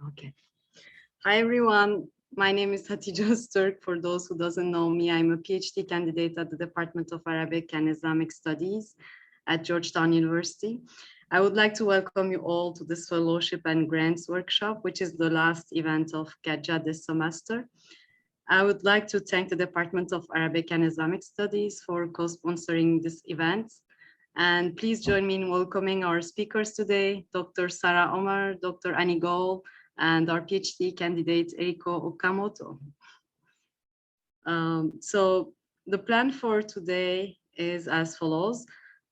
Okay. Hi, everyone. My name is Hatice Öztürk. For those who doesn't know me, I'm a PhD candidate at the Department of Arabic and Islamic Studies at Georgetown University. I would like to welcome you all to this fellowship and grants workshop, which is the last event of GAJA this semester. I would like to thank the Department of Arabic and Islamic Studies for co-sponsoring this event. And please join me in welcoming our speakers today, Dr. Sara Omar, Dr. Annie Gol, and our PhD candidate, Eriko Okamoto. So the plan for today is as follows.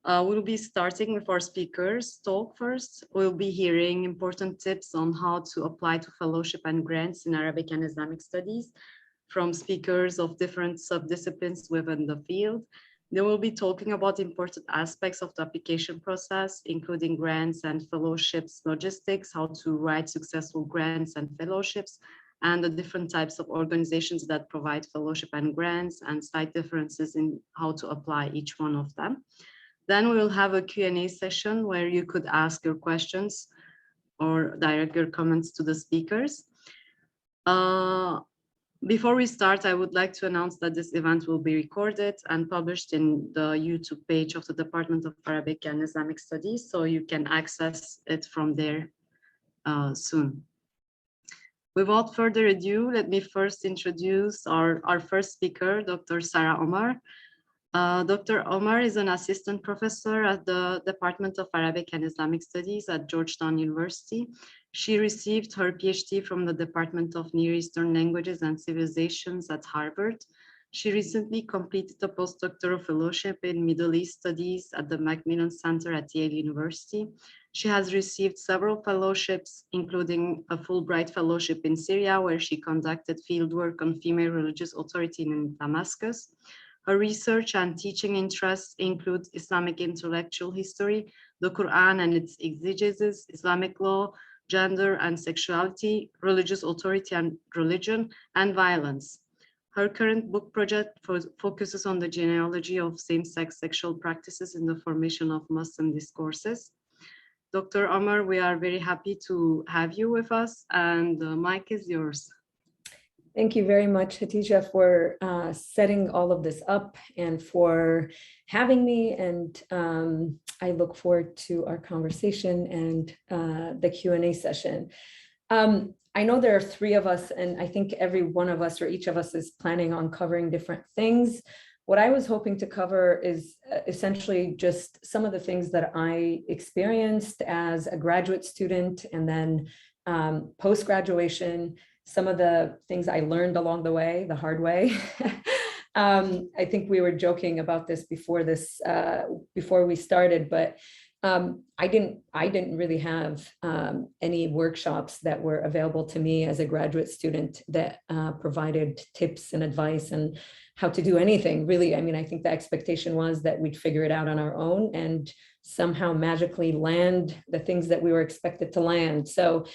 We'll be starting with our speakers talk first. We'll be hearing important tips on how to apply to fellowship and grants in Arabic and Islamic studies from speakers of different subdisciplines within the field. They will be talking about important aspects of the application process, including grants and fellowships, logistics, how to write successful grants and fellowships, and the different types of organizations that provide fellowship and grants, and slight differences in how to apply each one of them. Then we will have a Q&A session where you could ask your questions or direct your comments to the speakers. Before we start, I would like to announce that this event will be recorded and published in the YouTube page of the Department of Arabic and Islamic Studies, so you can access it from there soon. Without further ado, let me first introduce our first speaker, Dr. Sara Omar. Dr. Omar is an assistant professor at the Department of Arabic and Islamic Studies at Georgetown University. She received her PhD from the Department of Near Eastern Languages and Civilizations at Harvard. She recently completed a postdoctoral fellowship in Middle East Studies at the Macmillan Center at Yale University. She has received several fellowships, including a Fulbright Fellowship in Syria, where she conducted fieldwork on female religious authority in Damascus. Her research and teaching interests include Islamic intellectual history, the Quran and its exegesis, Islamic law, gender and sexuality, religious authority and religion, and violence. Her current book project focuses on the genealogy of same-sex sexual practices in the formation of Muslim discourses. Dr. Omar, we are very happy to have you with us, and the mic is yours. Thank you very much, Hatice, for setting all of this up and for having me. And I look forward to our conversation and the Q&A session. I know there are three of us, and I think every one of us or each of us is planning on covering different things. What I was hoping to cover is essentially just some of the things that I experienced as a graduate student and then post-graduation, some of the things I learned along the way, the hard way. I think we were joking about this before we started, but I didn't really have any workshops that were available to me as a graduate student that provided tips and advice and how to do anything, really. I mean, I think the expectation was that we'd figure it out on our own and somehow magically land the things that we were expected to land. So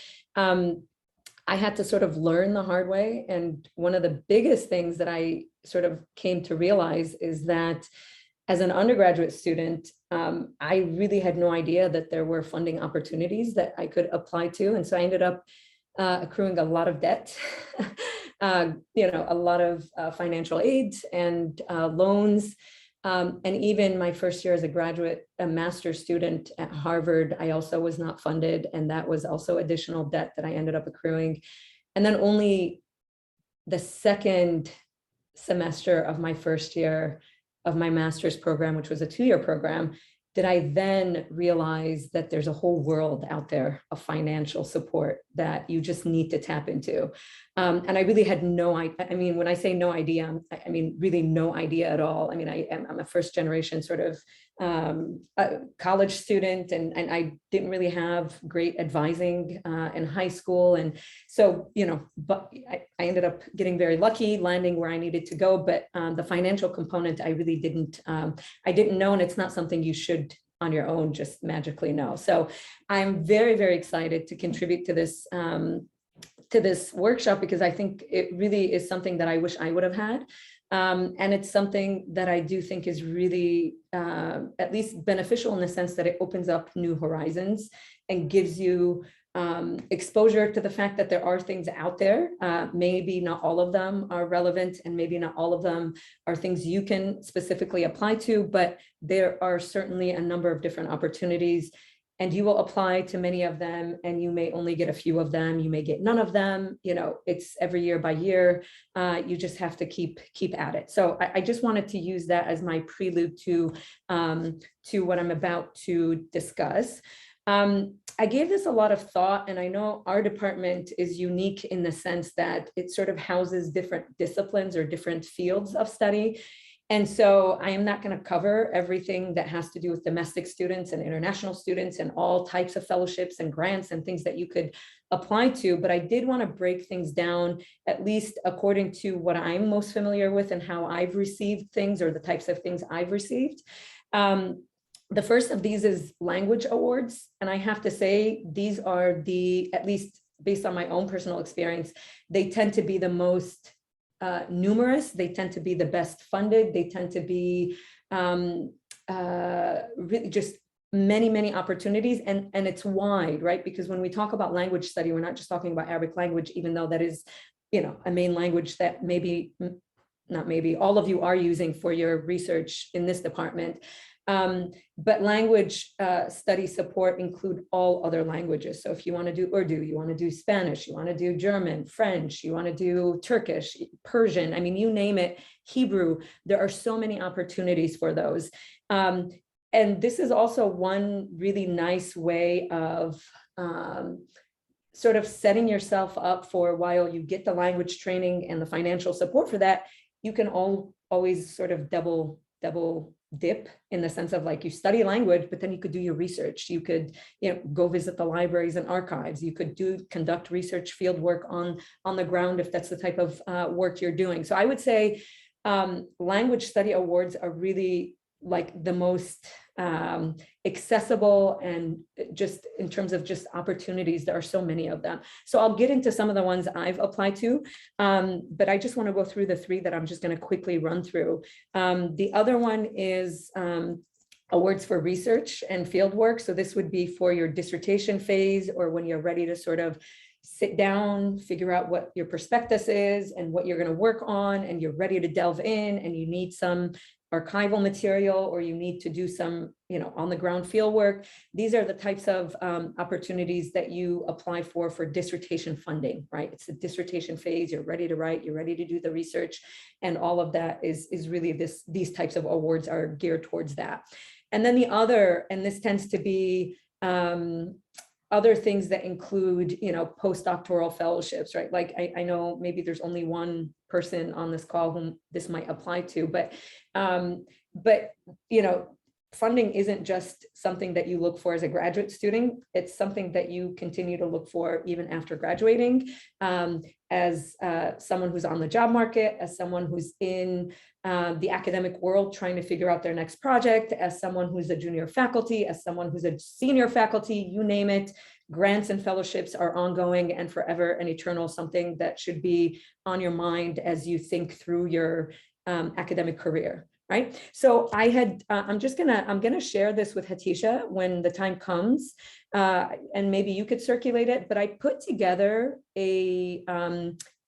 I had to sort of learn the hard way. And one of the biggest things that I sort of came to realize is that as an undergraduate student, I really had no idea that there were funding opportunities that I could apply to. And so I ended up accruing a lot of debt, a lot of financial aid and loans. And even my first year as a master's student at Harvard, I also was not funded. And that was also additional debt that I ended up accruing. And then only the second semester of my first year of my master's program, which was a 2-year program, did I then realize that there's a whole world out there of financial support that you just need to tap into. And I really had no idea. I mean, when I say no idea, I mean, really no idea at all. I mean, I'm a first generation sort of college student, and I didn't really have great advising in high school. And so, but I ended up getting very lucky, landing where I needed to go. But the financial component, I really didn't know, and it's not something you should on your own just magically know. So I'm very, very excited to contribute to this workshop, because I think it really is something that I wish I would have had. And it's something that I do think is really at least beneficial in the sense that it opens up new horizons and gives you exposure to the fact that there are things out there. Maybe not all of them are relevant, and maybe not all of them are things you can specifically apply to, but there are certainly a number of different opportunities, and you will apply to many of them, and you may only get a few of them, you may get none of them. You know, it's every year by year. You just have to keep at it. So I just wanted to use that as my prelude to what I'm about to discuss. I gave this a lot of thought, and I know our department is unique in the sense that it sort of houses different disciplines or different fields of study. And so I am not going to cover everything that has to do with domestic students and international students and all types of fellowships and grants and things that you could apply to, but I did want to break things down, at least according to what I'm most familiar with and how I've received things, or the types of things I've received. The first of these is language awards. And I have to say, these are at least based on my own personal experience, they tend to be the most numerous. They tend to be the best funded. They tend to be really just many opportunities, and it's wide, right? Because when we talk about language study, we're not just talking about Arabic language, even though that is, you know, a main language that all of you are using for your research in this department. But language study support include all other languages. So if you want to do Urdu, you want to do Spanish, you want to do German, French, you want to do Turkish, Persian, I mean, you name it, Hebrew, there are so many opportunities for those. And this is also one really nice way of sort of setting yourself up for, while you get the language training and the financial support for that, you can always sort of double dip, in the sense of, like, you study language, but then you could do your research. You could, you know, go visit the libraries and archives. You could conduct research field work on the ground, if that's the type of work you're doing. So I would say language study awards are really like the most accessible, and just in terms of just opportunities, there are so many of them. So I'll get into some of the ones I've applied to, but I just want to go through the three that I'm just going to quickly run through. The other one is awards for research and field work. So this would be for your dissertation phase, or when you're ready to sort of sit down, figure out what your prospectus is and what you're going to work on, and you're ready to delve in, and you need some archival material, or you need to do some, you know, on the ground field work. These are the types of opportunities that you apply for dissertation funding, right? It's the dissertation phase, you're ready to write, you're ready to do the research, and all of that is really these types of awards are geared towards that. And then the other, and this tends to be other things that include, you know, postdoctoral fellowships, right? Like I know maybe there's only one person on this call whom this might apply to, but you know, funding isn't just something that you look for as a graduate student. It's something that you continue to look for even after graduating, as someone who's on the job market, as someone who's in the academic world trying to figure out their next project, as someone who's a junior faculty, as someone who's a senior faculty, you name it. Grants and fellowships are ongoing and forever and eternal, something that should be on your mind as you think through your academic career. Right. So I'm gonna share this with Hatisha when the time comes, and maybe you could circulate it, but I put together a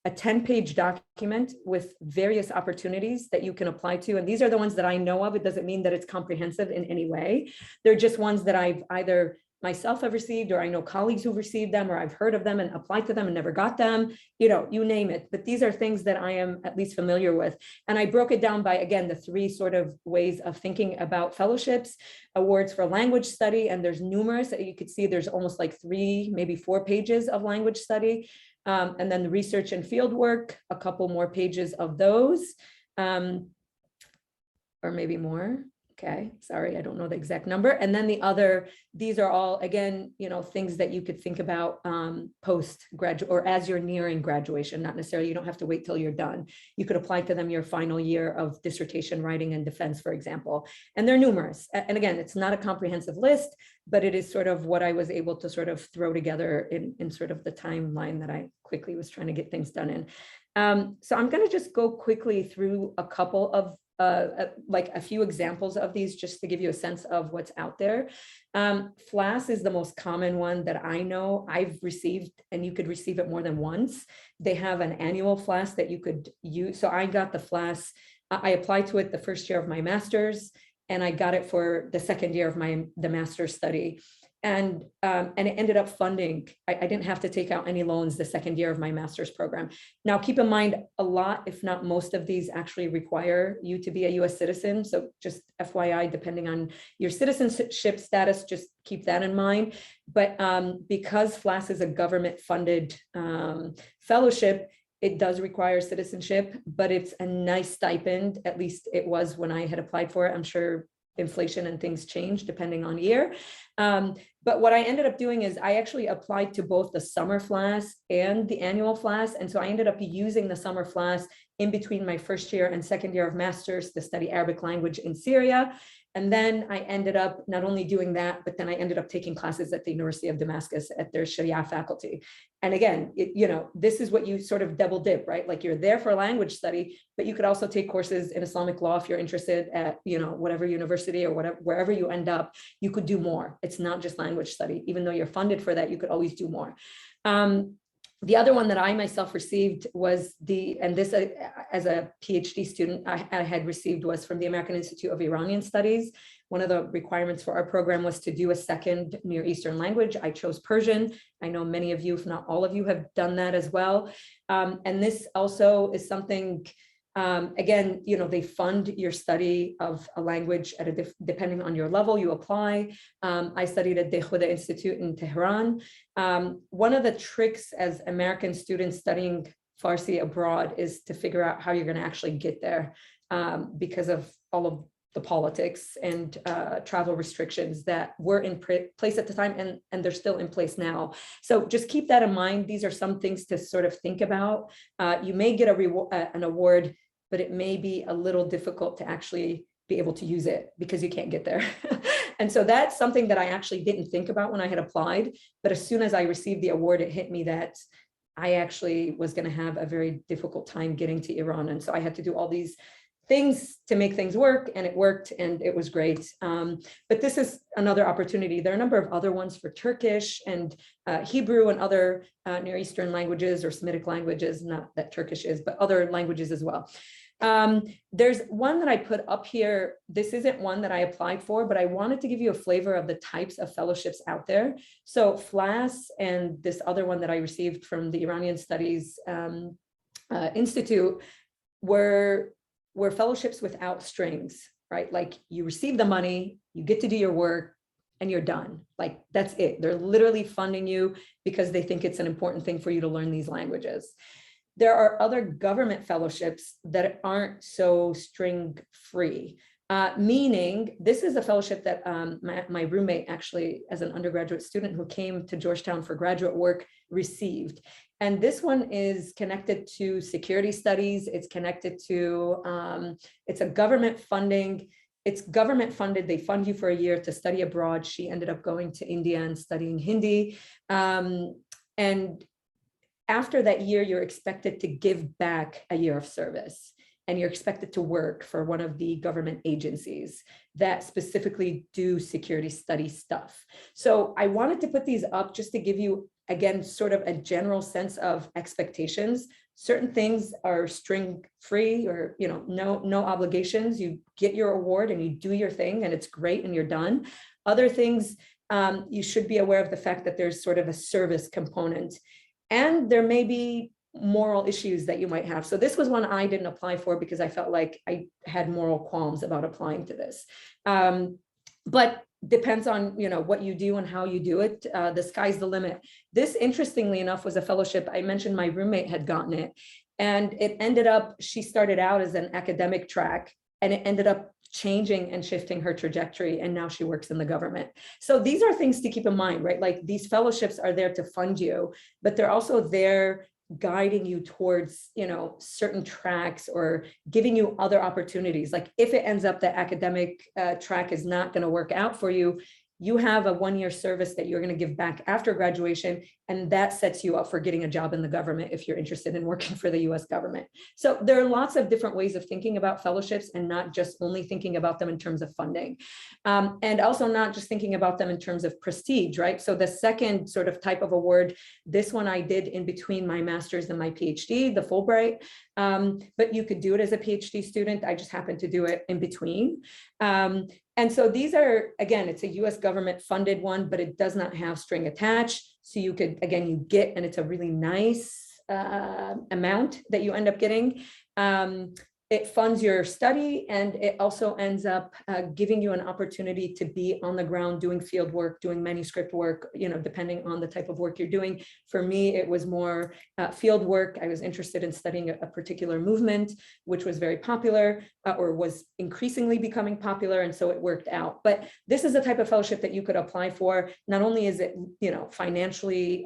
10-page document with various opportunities that you can apply to. And these are the ones that I know of. It doesn't mean that it's comprehensive in any way. They're just ones that I've either myself have received, or I know colleagues who've received them, or I've heard of them and applied to them and never got them, you know, you name it. But these are things that I am at least familiar with. And I broke it down by, again, the three sort of ways of thinking about fellowships, awards for language study, and there's numerous. You could see there's almost like 3, maybe 4 pages of language study. And then the research and field work, a couple more pages of those, or maybe more. Okay, sorry, I don't know the exact number. And then the other, these are all, again, you know, things that you could think about post-graduate, or as you're nearing graduation. Not necessarily, you don't have to wait till you're done. You could apply to them your final year of dissertation writing and defense, for example. And they're numerous. And again, it's not a comprehensive list, but it is sort of what I was able to sort of throw together in sort of the timeline that I quickly was trying to get things done in. So I'm going to just go quickly through a couple of like a few examples of these just to give you a sense of what's out there. FLAS is the most common one that I know I've received, and you could receive it more than once. They have an annual FLAS that you could use. So I got the FLAS, I applied to it the first year of my master's, and I got it for the second year of the master's study. And it ended up funding. I didn't have to take out any loans the second year of my master's program. Now, keep in mind, a lot, if not most of these actually require you to be a US citizen. So just FYI, depending on your citizenship status, just keep that in mind. But because FLAS is a government funded fellowship, it does require citizenship, but it's a nice stipend. At least it was when I had applied for it. I'm sure inflation and things change depending on year. But what I ended up doing is I actually applied to both the summer FLAS and the annual FLAS. And so I ended up using the summer FLAS in between my first year and second year of master's to study Arabic language in Syria. And then I ended up not only doing that, but then I ended up taking classes at the University of Damascus at their Sharia faculty. And again, this is what you sort of double dip, right? Like you're there for language study, but you could also take courses in Islamic law if you're interested at, whatever university or whatever, wherever you end up, you could do more. It's not just language study. Even though you're funded for that, you could always do more. The other one that I myself received was this as a PhD student, I had received was from the American Institute of Iranian Studies. One of the requirements for our program was to do a second Near Eastern language. I chose Persian. I know many of you, if not all of you, have done that as well. And this also is something, again, they fund your study of a language at depending on your level, you apply. I studied at Dehuda Institute in Tehran. One of the tricks as American students studying Farsi abroad is to figure out how you're going to actually get there because of all of the politics and travel restrictions that were in place at the time, and they're still in place now. So just keep that in mind. These are some things to sort of think about. You may get an award, but it may be a little difficult to actually be able to use it because you can't get there. And so that's something that I actually didn't think about when I had applied. But as soon as I received the award, it hit me that I actually was going to have a very difficult time getting to Iran. And so I had to do all these things to make things work, and it worked, and it was great. But this is another opportunity. There are a number of other ones for Turkish and Hebrew and other Near Eastern languages or Semitic languages, not that Turkish is, but other languages as well. There's one that I put up here. This isn't one that I applied for, but I wanted to give you a flavor of the types of fellowships out there. So FLAS and this other one that I received from the Iranian Studies Institute were fellowships without strings, right? Like you receive the money, you get to do your work, and you're done. Like that's it. They're literally funding you because they think it's an important thing for you to learn these languages. There are other government fellowships that aren't so string-free, meaning this is a fellowship that my roommate actually, as an undergraduate student who came to Georgetown for graduate work, received. And this one is connected to security studies. It's connected to, it's a government funding. It's government funded. They fund you for a year to study abroad. She ended up going to India and studying Hindi. And after that year, you're expected to give back a year of service, and you're expected to work for one of the government agencies that specifically do security study stuff. So I wanted to put these up just to give you, again, sort of a general sense of expectations. Certain things are string free, or no obligations. You get your award and you do your thing and it's great and you're done. Other things, you should be aware of the fact that there's sort of a service component, and there may be moral issues that you might have. So this was one I didn't apply for because I felt like I had moral qualms about applying to this. But depends on what you do and how you do it. The sky's the limit. This, interestingly enough, was a fellowship. I mentioned my roommate had gotten it, and it ended up, she started out as an academic track, and it ended up changing and shifting her trajectory, and now she works in the government. So these are things to keep in mind, right? Like these fellowships are there to fund you, but they're also there guiding you towards certain tracks or giving you other opportunities. Like if it ends up that academic track is not going to work out for you, you have a 1-year service that you're going to give back after graduation, and that sets you up for getting a job in the government if you're interested in working for the US government. So there are lots of different ways of thinking about fellowships, and not just only thinking about them in terms of funding. And also not just thinking about them in terms of prestige, right? So the second sort of type of award, this one I did in between my master's and my PhD, the Fulbright, but you could do it as a PhD student. I just happened to do it in between. And so these are, again, it's a US government funded one, but it does not have string attached. So you could, again, you get, and it's a really nice amount that you end up getting. It funds your study, and it also ends up giving you an opportunity to be on the ground doing field work, doing manuscript work, you know, depending on the type of work you're doing. For me, it was more field work. I was interested in studying a particular movement, which was very popular or was increasingly becoming popular. And so it worked out. But this is the type of fellowship that you could apply for. Not only is it, you know, financially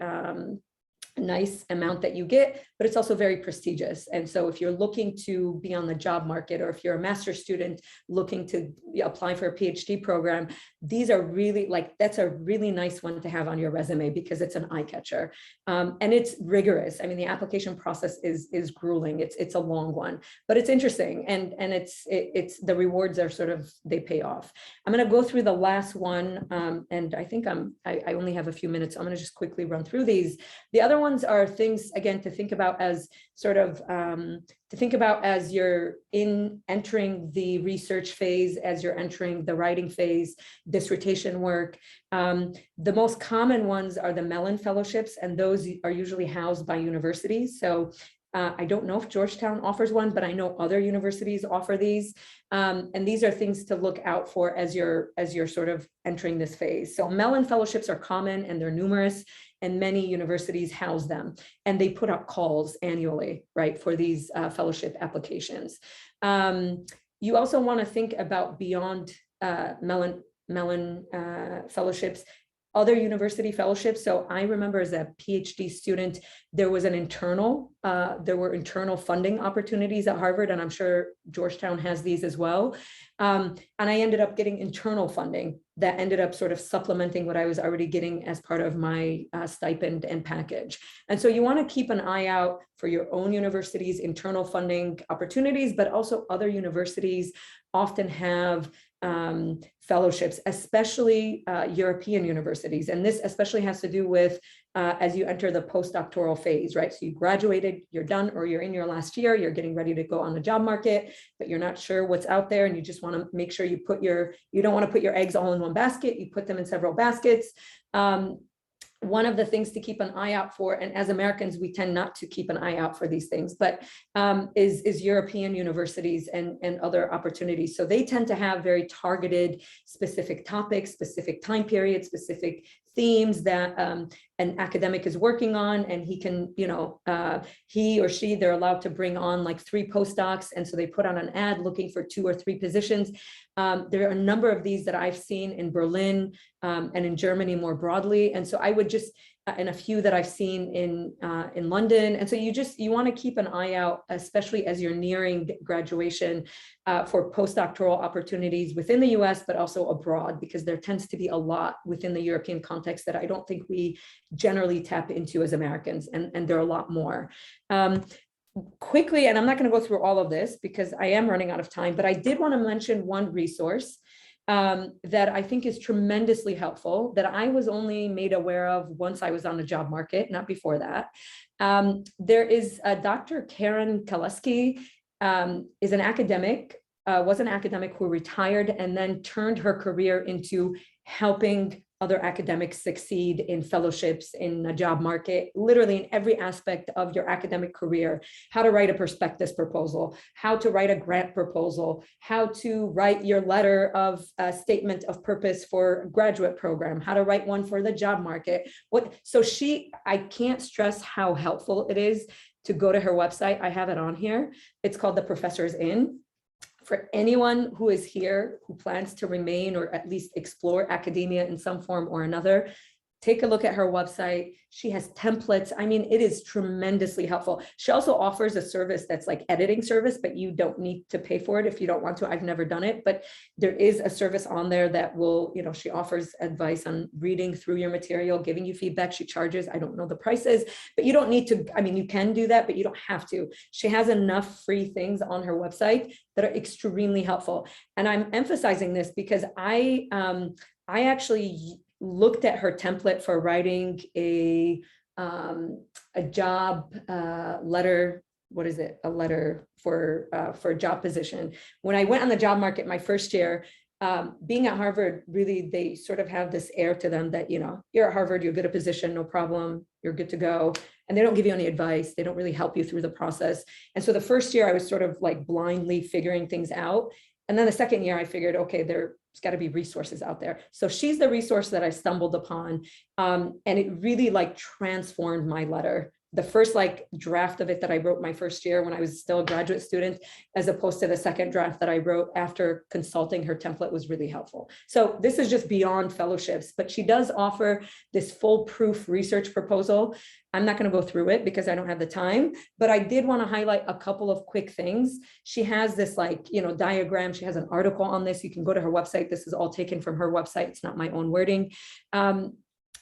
nice amount that you get, but it's also very prestigious. And so if you're looking to be on the job market, or if you're a master's student looking to apply for a PhD program, these are really like, that's a really nice one to have on your resume because it's an eye catcher. And it's rigorous. I mean, the application process is grueling. It's a long one, but it's interesting. And it's the rewards are sort of, they pay off. I'm going to go through the last one. And I think I only have a few minutes. I'm going to just quickly run through these. The other ones are things, again, to think about as sort of, to think about as you're entering the research phase, as you're entering the writing phase, dissertation work. The most common ones are the Mellon Fellowships, and those are usually housed by universities. So I don't know if Georgetown offers one, but I know other universities offer these. And these are things to look out for as you're sort of entering this phase. So Mellon Fellowships are common and they're numerous, and many universities house them, and they put out calls annually, right, for these fellowship applications. You also want to think about beyond Mellon Fellowships, other university fellowships. So I remember as a PhD student, there were internal funding opportunities at Harvard, and I'm sure Georgetown has these as well. And I ended up getting internal funding that ended up sort of supplementing what I was already getting as part of my stipend and package. And so you want to keep an eye out for your own university's internal funding opportunities, but also other universities often have fellowships, especially European universities. And this especially has to do with as you enter the postdoctoral phase, right? So you graduated, you're done, or you're in your last year, you're getting ready to go on the job market, but you're not sure what's out there. And you just want to make sure you don't want to put your eggs all in one basket, you put them in several baskets. One of the things to keep an eye out for, and as Americans, we tend not to keep an eye out for these things, but is European universities and other opportunities. So they tend to have very targeted, specific topics, specific time periods, specific themes that an academic is working on, and he can, he or she, they're allowed to bring on like 3 postdocs. And so they put on an ad looking for 2 or 3 positions. There are a number of these that I've seen in Berlin and in Germany more broadly. And so I would just, and a few that I've seen in London. And so you want to keep an eye out, especially as you're nearing graduation, for postdoctoral opportunities within the US, but also abroad, because there tends to be a lot within the European context that I don't think we generally tap into as Americans, and there are a lot more. Quickly, and I'm not going to go through all of this because I am running out of time, but I did want to mention one resource that I think is tremendously helpful, that I was only made aware of once I was on the job market, not before that. There is Dr. Karen Kaleski, is an academic, was an academic who retired and then turned her career into helping other academics succeed in fellowships, in a job market, literally in every aspect of your academic career: how to write a prospectus proposal, how to write a grant proposal, how to write your letter of statement of purpose for a graduate program, how to write one for the job market. I can't stress how helpful it is to go to her website. I have it on here. It's called The Professor's Inn. For anyone who is here, who plans to remain or at least explore academia in some form or another, take a look at her website. She has templates. I mean, it is tremendously helpful. She also offers a service that's like editing service, but you don't need to pay for it if you don't want to. I've never done it, but there is a service on there that will, you know, she offers advice on reading through your material, giving you feedback. She charges, I don't know the prices, but you don't need to, I mean, you can do that, but you don't have to. She has enough free things on her website that are extremely helpful. And I'm emphasizing this because I actually looked at her template for writing a job letter. What is it? A letter for a job position. When I went on the job market my first year, being at Harvard, really, they sort of have this air to them that, you know, you're at Harvard, you'll get a position, no problem, you're good to go. And they don't give you any advice. They don't really help you through the process. And so the first year I was sort of like blindly figuring things out. And then the second year I figured, okay, there's got to be resources out there. So she's the resource that I stumbled upon. And it really like transformed my letter. The first like draft of it that I wrote my first year when I was still a graduate student, as opposed to the second draft that I wrote after consulting her template, was really helpful. So this is just beyond fellowships, but she does offer this foolproof research proposal. I'm not going to go through it because I don't have the time, but I did want to highlight a couple of quick things. She has this like, you know, diagram. She has an article on this. You can go to her website. This is all taken from her website. It's not my own wording.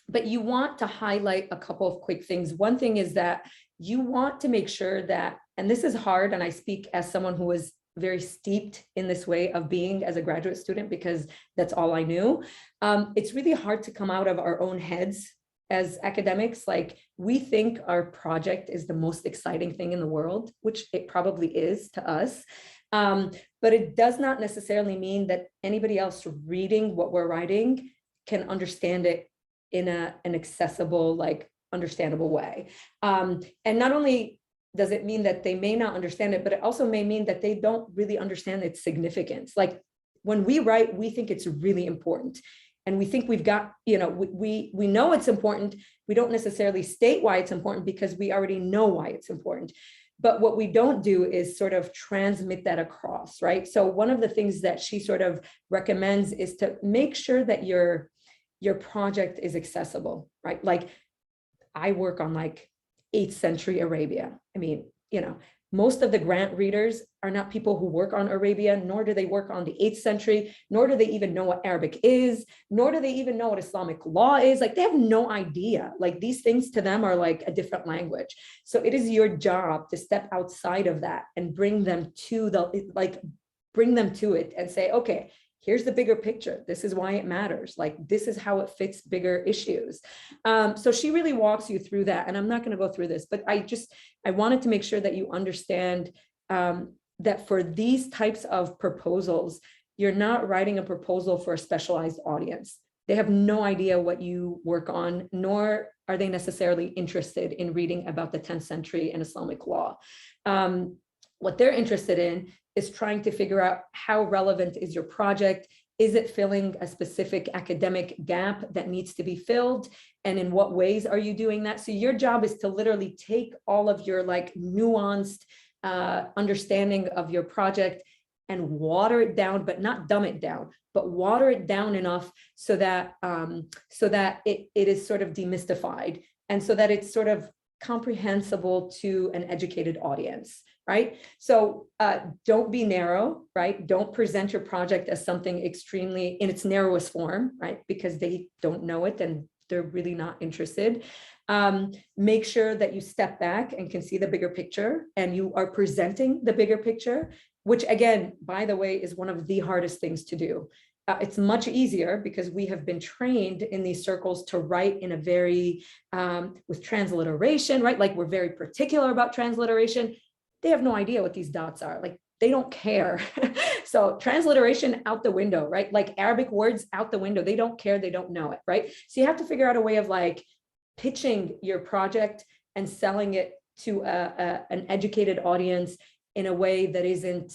But you want to highlight a couple of quick things. One thing is that you want to make sure that, and this is hard, and I speak as someone who was very steeped in this way of being as a graduate student because that's all I knew. It's really hard to come out of our own heads as academics. Like, we think our project is the most exciting thing in the world, which it probably is to us. But it does not necessarily mean that anybody else reading what we're writing can understand it in an accessible, like understandable way. And not only does it mean that they may not understand it, but it also may mean that they don't really understand its significance. Like, when we write, we think it's really important. And we think we've got, you know, we know it's important. We don't necessarily state why it's important because we already know why it's important. But what we don't do is sort of transmit that across, right? So one of the things that she sort of recommends is to make sure that your project is accessible, right? Like, I work on like 8th century Arabia. I mean, you know, most of the grant readers are not people who work on Arabia, nor do they work on the 8th century, nor do they even know what Arabic is, nor do they even know what Islamic law is. Like, they have no idea. Like, these things to them are like a different language. So it is your job to step outside of that and bring them to it and say, okay, here's the bigger picture. This is why it matters. Like, this is how it fits bigger issues. So she really walks you through that. And I'm not going to go through this, but I wanted to make sure that you understand that for these types of proposals, you're not writing a proposal for a specialized audience. They have no idea what you work on, nor are they necessarily interested in reading about the 10th century and Islamic law. What they're interested in is trying to figure out how relevant is your project. Is it filling a specific academic gap that needs to be filled? And in what ways are you doing that? So your job is to literally take all of your like nuanced understanding of your project and water it down, but not dumb it down, but water it down enough so that it is sort of demystified and so that it's sort of comprehensible to an educated audience, right? So don't be narrow, right? Don't present your project as something extremely in its narrowest form, right? Because they don't know it and they're really not interested. Make sure that you step back and can see the bigger picture and you are presenting the bigger picture, which again, by the way, is one of the hardest things to do. It's much easier because we have been trained in these circles to write in a very, with transliteration, right? Like, we're very particular about transliteration. They have no idea what these dots are. Like, they don't care. So transliteration out the window, right? Like, Arabic words out the window. They don't care. They don't know it, right? So you have to figure out a way of like pitching your project and selling it to an educated audience in a way that isn't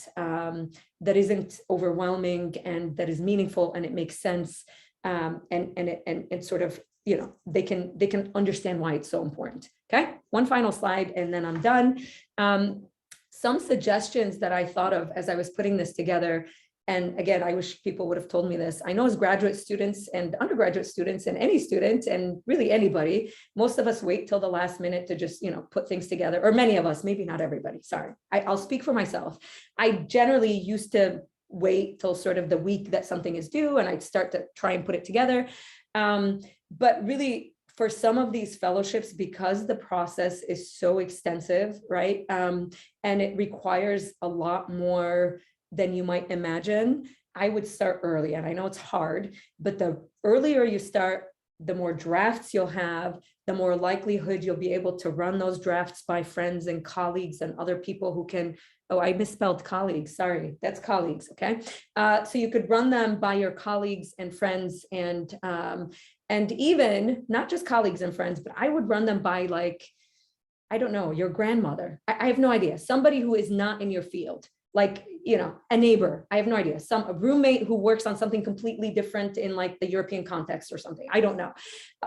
overwhelming and that is meaningful and it makes sense, and sort of, you know, they can understand why it's so important. Okay, one final slide and then I'm done. Some suggestions that I thought of as I was putting this together. And again, I wish people would have told me this. I know as graduate students and undergraduate students and any student and really anybody, most of us wait till the last minute to just, put things together, or many of us, maybe not everybody, sorry. I'll speak for myself. I generally used to wait till sort of the week that something is due and I'd start to try and put it together. But really, for some of these fellowships, because the process is so extensive, right? And it requires a lot more than you might imagine, I would start early. And I know it's hard, but the earlier you start, the more drafts you'll have, the more likelihood you'll be able to run those drafts by friends and colleagues and other people who can, oh, I misspelled colleagues, sorry, that's colleagues, okay? So you could run them by your colleagues and friends and even not just colleagues and friends, but I would run them by like, I don't know, your grandmother. I have no idea, somebody who is not in your field. Like, a neighbor, I have no idea, a roommate who works on something completely different in like the European context or something, I don't know.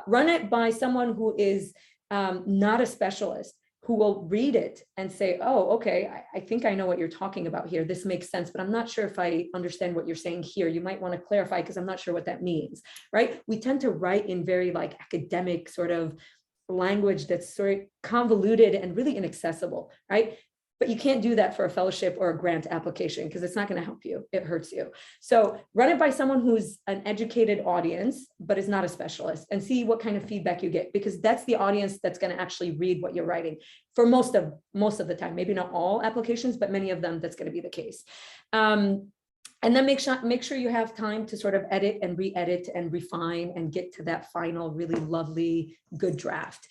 Run it by someone who is not a specialist, who will read it and say, oh, okay, I think I know what you're talking about here. This makes sense, but I'm not sure if I understand what you're saying here. You might want to clarify because I'm not sure what that means, right? We tend to write in very like academic sort of language that's sort of convoluted and really inaccessible, right? But you can't do that for a fellowship or a grant application because it's not going to help you. It hurts you. So run it by someone who's an educated audience, but is not a specialist, and see what kind of feedback you get, because that's the audience that's going to actually read what you're writing for most of the time. Maybe not all applications, but many of them, that's going to be the case. And then make sure you have time to sort of edit and re-edit and refine and get to that final really lovely, good draft.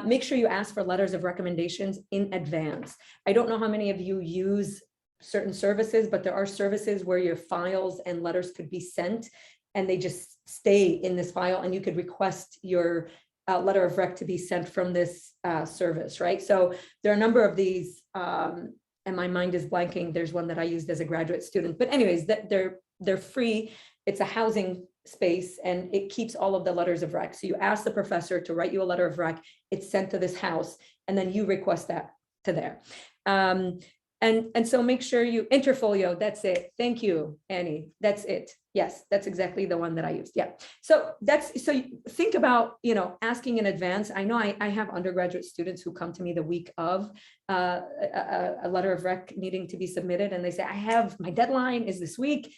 Make sure you ask for letters of recommendations in advance. I don't know how many of you use certain services, but there are services where your files and letters could be sent and they just stay in this file, and you could request your letter of rec to be sent from this service, right? So there are a number of these, and my mind is blanking. There's one that I used as a graduate student, but anyways, that they're free. It's a housing space and it keeps all of the letters of rec. So you ask the professor to write you a letter of rec, it's sent to this house, and then you request that to there. And so make sure you Interfolio, that's it. Thank you, Annie. That's it. Yes, that's exactly the one that I used. Yeah. So think about, asking in advance. I know I have undergraduate students who come to me the week of a letter of rec needing to be submitted. And they say, my deadline is this week.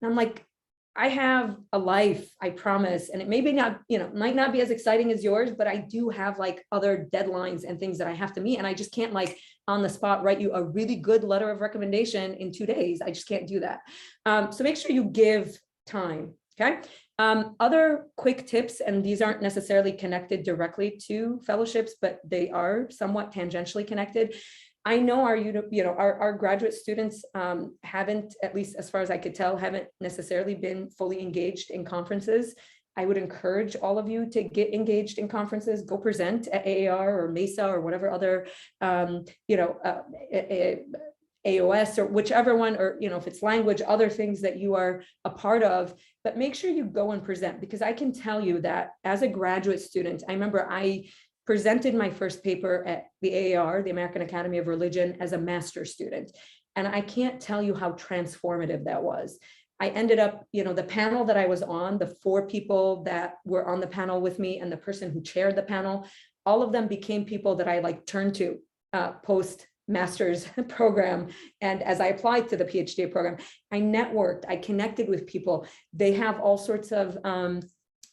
And I'm like, I have a life, I promise. And it maybe not, might not be as exciting as yours, but I do have like other deadlines and things that I have to meet. And I just can't like on the spot write you a really good letter of recommendation in 2 days. I just can't do that. So make sure you give time, okay? Other quick tips, and these aren't necessarily connected directly to fellowships, but they are somewhat tangentially connected. I know our graduate students haven't, at least as far as I could tell, haven't necessarily been fully engaged in conferences. I would encourage all of you to get engaged in conferences, go present at AAR or MESA or whatever other, AOS or whichever one, or, if it's language, other things that you are a part of, but make sure you go and present, because I can tell you that as a graduate student, I remember I presented my first paper at the AAR, the American Academy of Religion, as a master's student. And I can't tell you how transformative that was. I ended up, the panel that I was on, the 4 people that were on the panel with me and the person who chaired the panel, all of them became people that I like turned to post master's program. And as I applied to the PhD program, I networked, I connected with people. They have all sorts of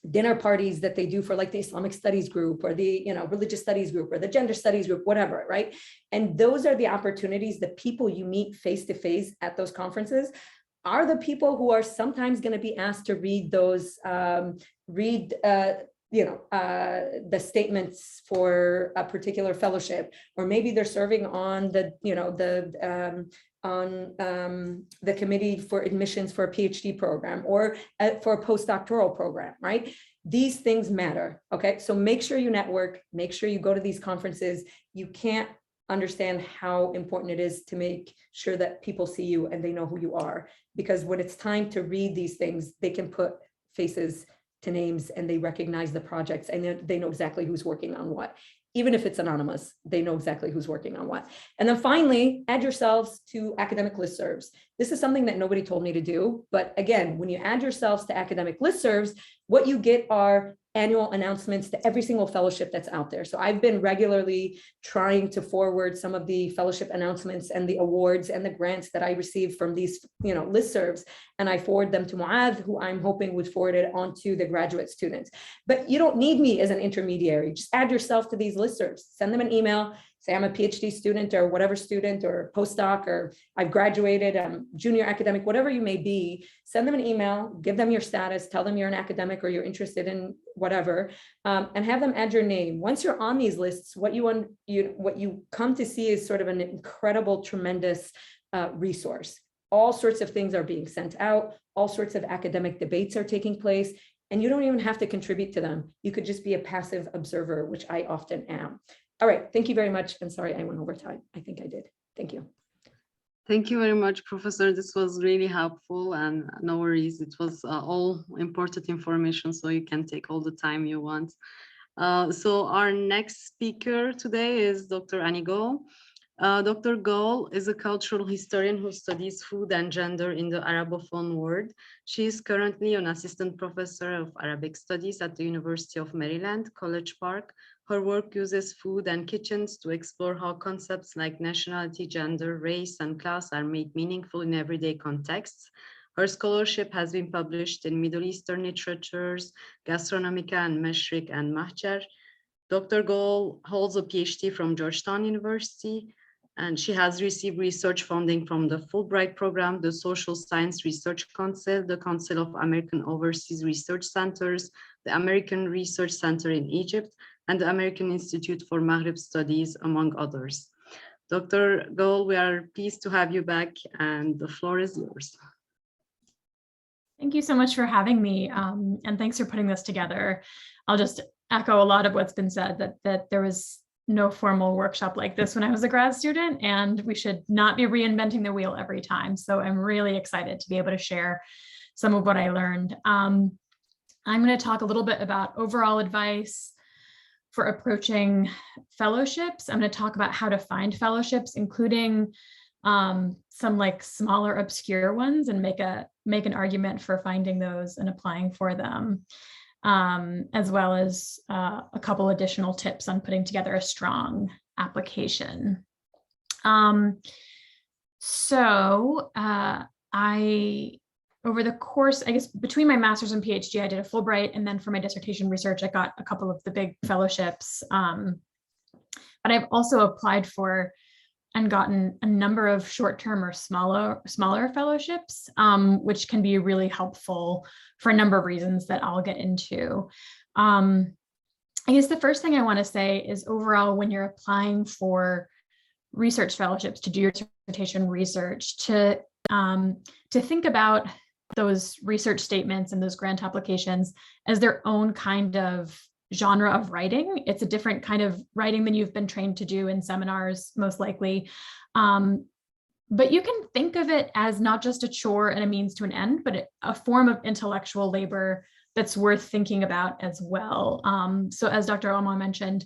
dinner parties that they do for like the Islamic studies group or the religious studies group or the gender studies group, whatever, right? And those are the opportunities. The people you meet face to face at those conferences are the people who are sometimes going to be asked to read those the statements for a particular fellowship, or maybe they're serving on the the committee for admissions for a PhD program or for a postdoctoral program, right? These things matter, okay? So make sure you network, make sure you go to these conferences. You can't understand how important it is to make sure that people see you and they know who you are, because when it's time to read these things, they can put faces to names and they recognize the projects and they know exactly who's working on what. Even if it's anonymous, they know exactly who's working on what. And then finally, add yourselves to academic listservs. This is something that nobody told me to do. But again, when you add yourselves to academic listservs, what you get are annual announcements to every single fellowship that's out there. So I've been regularly trying to forward some of the fellowship announcements and the awards and the grants that I receive from these, listservs, and I forward them to Muad, who I'm hoping would forward it on to the graduate students. But you don't need me as an intermediary. Just add yourself to these listservs, send them an email, say I'm a PhD student or whatever student or postdoc, or I've graduated, I'm junior academic, whatever you may be, send them an email, give them your status, tell them you're an academic or you're interested in whatever, and have them add your name. Once you're on these lists, what you come to see is sort of an incredible, tremendous resource. All sorts of things are being sent out, all sorts of academic debates are taking place, and you don't even have to contribute to them. You could just be a passive observer, which I often am. All right, thank you very much. And sorry, I went over time. I think I did. Thank you. Thank you very much, Professor. This was really helpful, and no worries. It was all important information, so you can take all the time you want. So our next speaker today is Dr. Annie Goel. Dr. Goel is a cultural historian who studies food and gender in the Arabophone world. She is currently an assistant professor of Arabic studies at the University of Maryland, College Park. Her work uses food and kitchens to explore how concepts like nationality, gender, race, and class are made meaningful in everyday contexts. Her scholarship has been published in Middle Eastern literatures, Gastronomica and Mashriq and Mahjar. Dr. Goel holds a PhD from Georgetown University, and she has received research funding from the Fulbright Program, the Social Science Research Council, the Council of American Overseas Research Centers, the American Research Center in Egypt, and the American Institute for Maghreb Studies, among others. Dr. Goel, we are pleased to have you back, and the floor is yours. Thank you so much for having me, and thanks for putting this together. I'll just echo a lot of what's been said, that there was no formal workshop like this when I was a grad student, and we should not be reinventing the wheel every time. So I'm really excited to be able to share some of what I learned. I'm going to talk a little bit about overall advice for approaching fellowships. I'm going to talk about how to find fellowships, including some like smaller, obscure ones, and make an argument for finding those and applying for them, as well as a couple additional tips on putting together a strong application. Over the course, I guess, between my master's and PhD, I did a Fulbright, and then for my dissertation research, I got a couple of the big fellowships. But I've also applied for and gotten a number of short-term or smaller fellowships, which can be really helpful for a number of reasons that I'll get into. I guess the first thing I want to say is overall, when you're applying for research fellowships to do your dissertation research, to think about those research statements and those grant applications as their own kind of genre of writing. It's a different kind of writing than you've been trained to do in seminars, most likely. But you can think of it as not just a chore and a means to an end, but a form of intellectual labor that's worth thinking about as well. So as Dr. Alma mentioned,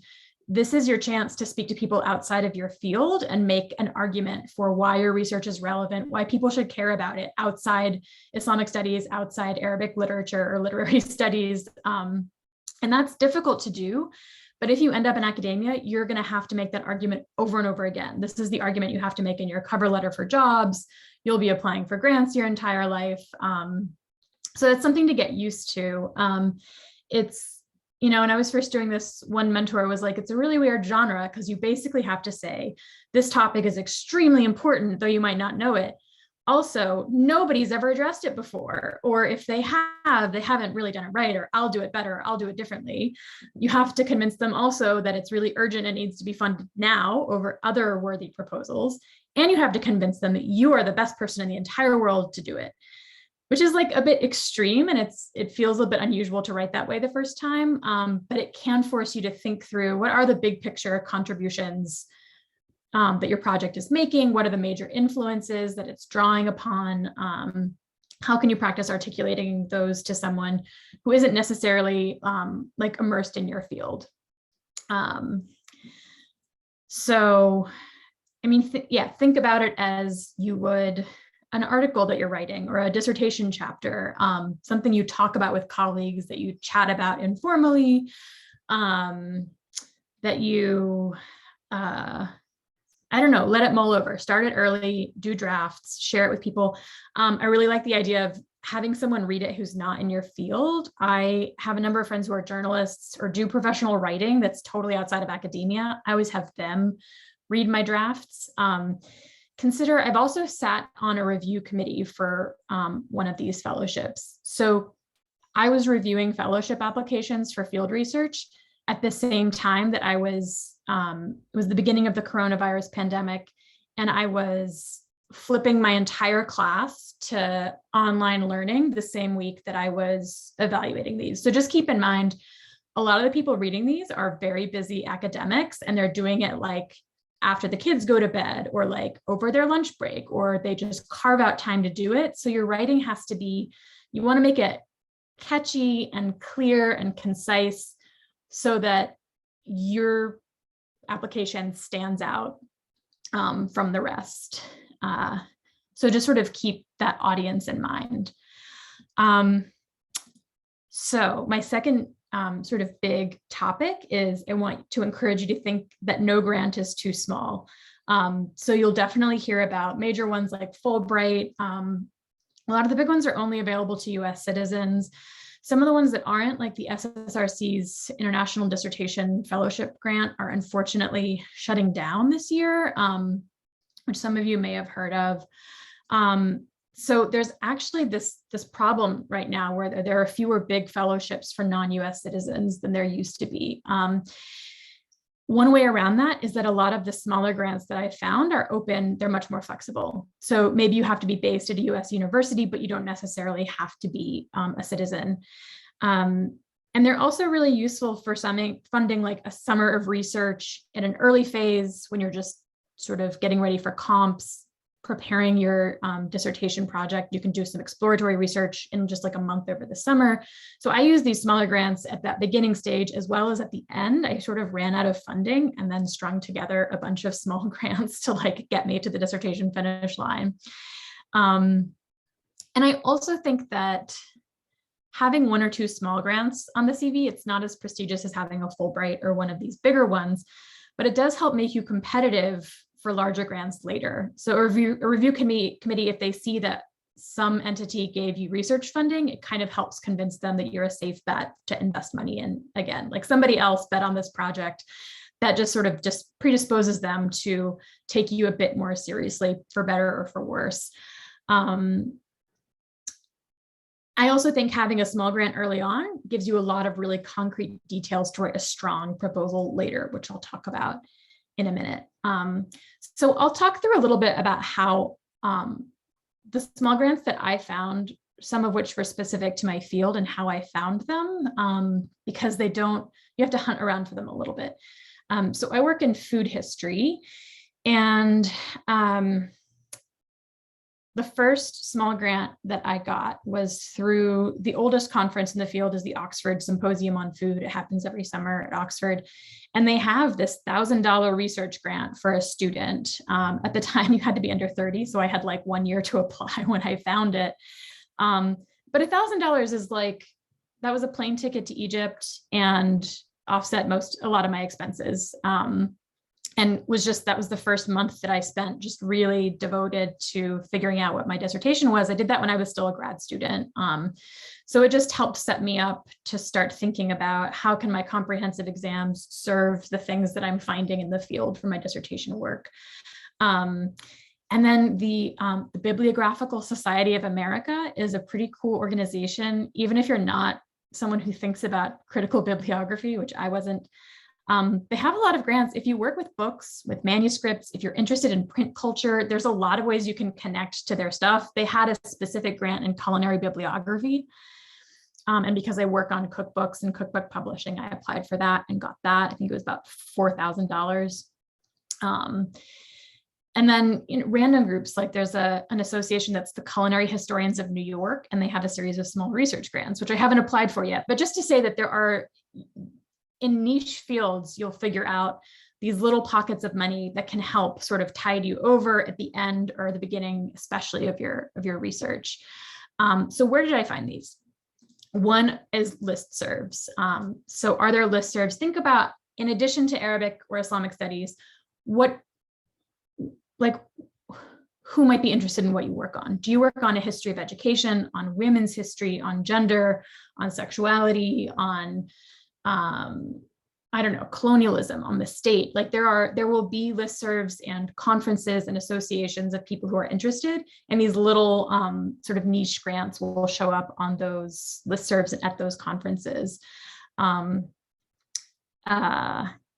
this is your chance to speak to people outside of your field and make an argument for why your research is relevant, why people should care about it outside Islamic studies, outside Arabic literature or literary studies. And that's difficult to do. But if you end up in academia, you're going to have to make that argument over and over again. This is the argument you have to make in your cover letter for jobs. You'll be applying for grants your entire life. So it's something to get used to. When I was first doing this, one mentor was like, it's a really weird genre because you basically have to say, this topic is extremely important, though you might not know it. Also, nobody's ever addressed it before, or if they have, they haven't really done it right, or I'll do it better, I'll do it differently. You have to convince them also that it's really urgent and needs to be funded now over other worthy proposals. And you have to convince them that you are the best person in the entire world to do it, which is like a bit extreme, and it feels a bit unusual to write that way the first time, but it can force you to think through what are the big picture contributions that your project is making, what are the major influences that it's drawing upon, how can you practice articulating those to someone who isn't necessarily like immersed in your field? So, I mean, think about it as you would an article that you're writing or a dissertation chapter, something you talk about with colleagues, that you chat about informally, that you, I don't know, let it mull over, start it early, do drafts, share it with people. I really like the idea of having someone read it who's not in your field. I have a number of friends who are journalists or do professional writing that's totally outside of academia. I always have them read my drafts. I've also sat on a review committee for one of these fellowships. So I was reviewing fellowship applications for field research at the same time that it was the beginning of the coronavirus pandemic, and I was flipping my entire class to online learning the same week that I was evaluating these. So just keep in mind, a lot of the people reading these are very busy academics, and they're doing it like after the kids go to bed or like over their lunch break, or they just carve out time to do it. So your writing has to be, you want to make it catchy and clear and concise so that your application stands out from the rest. So just sort of keep that audience in mind. So my second sort of big topic is I want to encourage you to think that no grant is too small. So you'll definitely hear about major ones like Fulbright. A lot of the big ones are only available to US citizens. Some of the ones that aren't, like the SSRC's International Dissertation Fellowship Grant, are unfortunately shutting down this year, which some of you may have heard of. So there's actually this problem right now where there are fewer big fellowships for non-US citizens than there used to be. One way around that is that a lot of the smaller grants that I found are open, they're much more flexible. So maybe you have to be based at a US university, but you don't necessarily have to be a citizen. And they're also really useful for funding like a summer of research in an early phase when you're just sort of getting ready for comps, preparing your dissertation project. You can do some exploratory research in just like a month over the summer. So I use these smaller grants at that beginning stage as well as at the end. I sort of ran out of funding and then strung together a bunch of small grants to like get me to the dissertation finish line. And I also think that having one or two small grants on the CV, it's not as prestigious as having a Fulbright or one of these bigger ones, but it does help make you competitive for larger grants later. So a review committee, if they see that some entity gave you research funding, it kind of helps convince them that you're a safe bet to invest money in. Again, like somebody else bet on this project, that just sort of just predisposes them to take you a bit more seriously, for better or for worse. I also think having a small grant early on gives you a lot of really concrete details to write a strong proposal later, which I'll talk about in a minute. So I'll talk through a little bit about how the small grants that I found, some of which were specific to my field, and how I found them, because you have to hunt around for them a little bit. So I work in food history, and the first small grant that I got was through the oldest conference in the field is the Oxford Symposium on Food. It happens every summer at Oxford. And they have this $1,000 research grant for a student. At the time you had to be under 30. So I had like 1 year to apply when I found it. But $1,000 is like, that was a plane ticket to Egypt and offset a lot of my expenses. And that was the first month that I spent just really devoted to figuring out what my dissertation was. I did that when I was still a grad student. So it just helped set me up to start thinking about how can my comprehensive exams serve the things that I'm finding in the field for my dissertation work. And then the Bibliographical Society of America is a pretty cool organization, even if you're not someone who thinks about critical bibliography, which I wasn't. They have a lot of grants. If you work with books, with manuscripts, if you're interested in print culture, there's a lot of ways you can connect to their stuff. They had a specific grant in culinary bibliography. And because I work on cookbooks and cookbook publishing, I applied for that and got that. I think it was about $4,000. And then in random groups, like there's an association that's the Culinary Historians of New York, and they have a series of small research grants, which I haven't applied for yet. But just to say that there are, in niche fields, you'll figure out these little pockets of money that can help sort of tide you over at the end or the beginning, especially of your research. So where did I find these? One is listservs. So are there listservs? Think about, in addition to Arabic or Islamic studies, who might be interested in what you work on? Do you work on a history of education, on women's history, on gender, on sexuality, on, I don't know, colonialism, on the state? Like there will be listservs and conferences and associations of people who are interested, and these little sort of niche grants will show up on those listservs and at those conferences.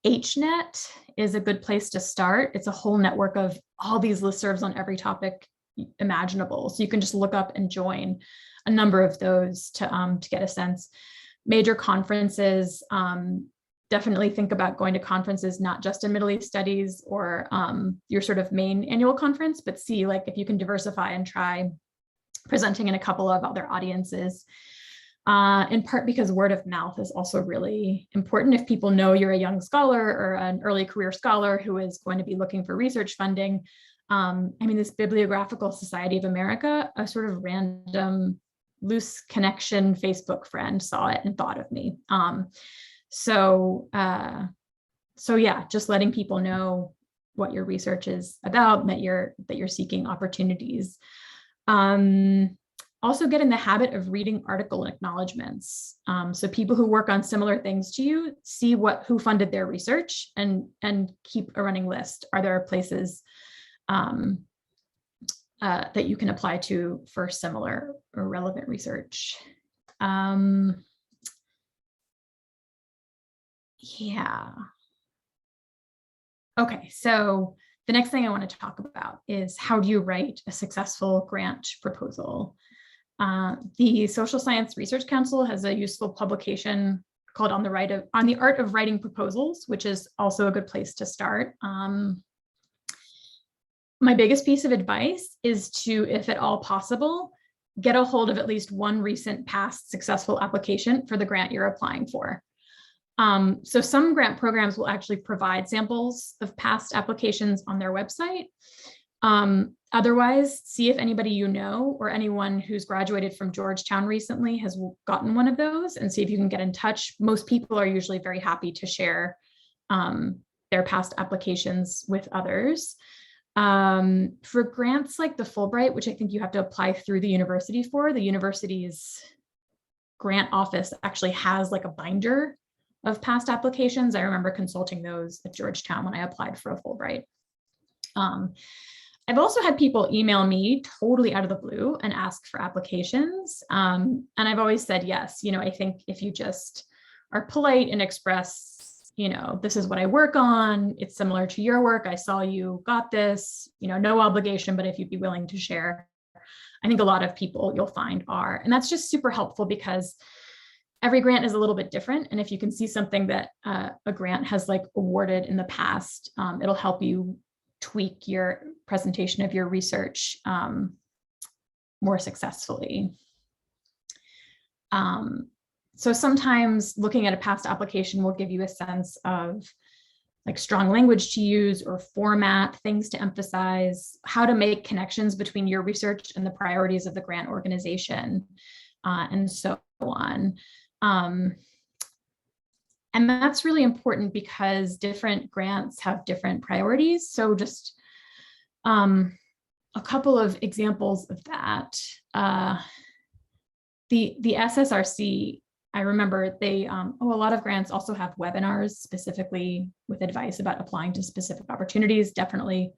HNet is a good place to start. It's a whole network of all these listservs on every topic imaginable. So you can just look up and join a number of those to get a sense. Major conferences, definitely think about going to conferences, not just in Middle East studies or your sort of main annual conference, but see like if you can diversify and try presenting in a couple of other audiences. In part because word of mouth is also really important. If people know you're a young scholar or an early career scholar who is going to be looking for research funding, I mean, this Bibliographical Society of America, a sort of random loose connection Facebook friend saw it and thought of me. So yeah, just letting people know what your research is about, that you're seeking opportunities. Also get in the habit of reading article acknowledgements. So people who work on similar things to you, see who funded their research and keep a running list. Are there places that you can apply to for similar or relevant research? Yeah. Okay, so the next thing I want to talk about is how do you write a successful grant proposal? The Social Science Research Council has a useful publication called On the Art of Writing Proposals, which is also a good place to start. My biggest piece of advice is to, if at all possible, get a hold of at least one recent past successful application for the grant you're applying for. So some grant programs will actually provide samples of past applications on their website. Otherwise, see if anybody you know or anyone who's graduated from Georgetown recently has gotten one of those, and see if you can get in touch. Most people are usually very happy to share their past applications with others. For grants like the Fulbright, which I think you have to apply through the university for, the university's grant office actually has like a binder of past applications. I remember consulting those at Georgetown when I applied for a Fulbright. I've also had people email me totally out of the blue and ask for applications. And I've always said yes. You know, I think if you just are polite and express, you know, this is what I work on, it's similar to your work, I saw you got this, you know, no obligation, but if you'd be willing to share, I think a lot of people you'll find are. And that's just super helpful because every grant is a little bit different. And if you can see something that a grant has like awarded in the past, it'll help you tweak your presentation of your research more successfully. So sometimes looking at a past application will give you a sense of like strong language to use or format, things to emphasize, how to make connections between your research and the priorities of the grant organization, and so on. And that's really important because different grants have different priorities. So just a couple of examples of that. The SSRC, I remember they, a lot of grants also have webinars specifically with advice about applying to specific opportunities. Definitely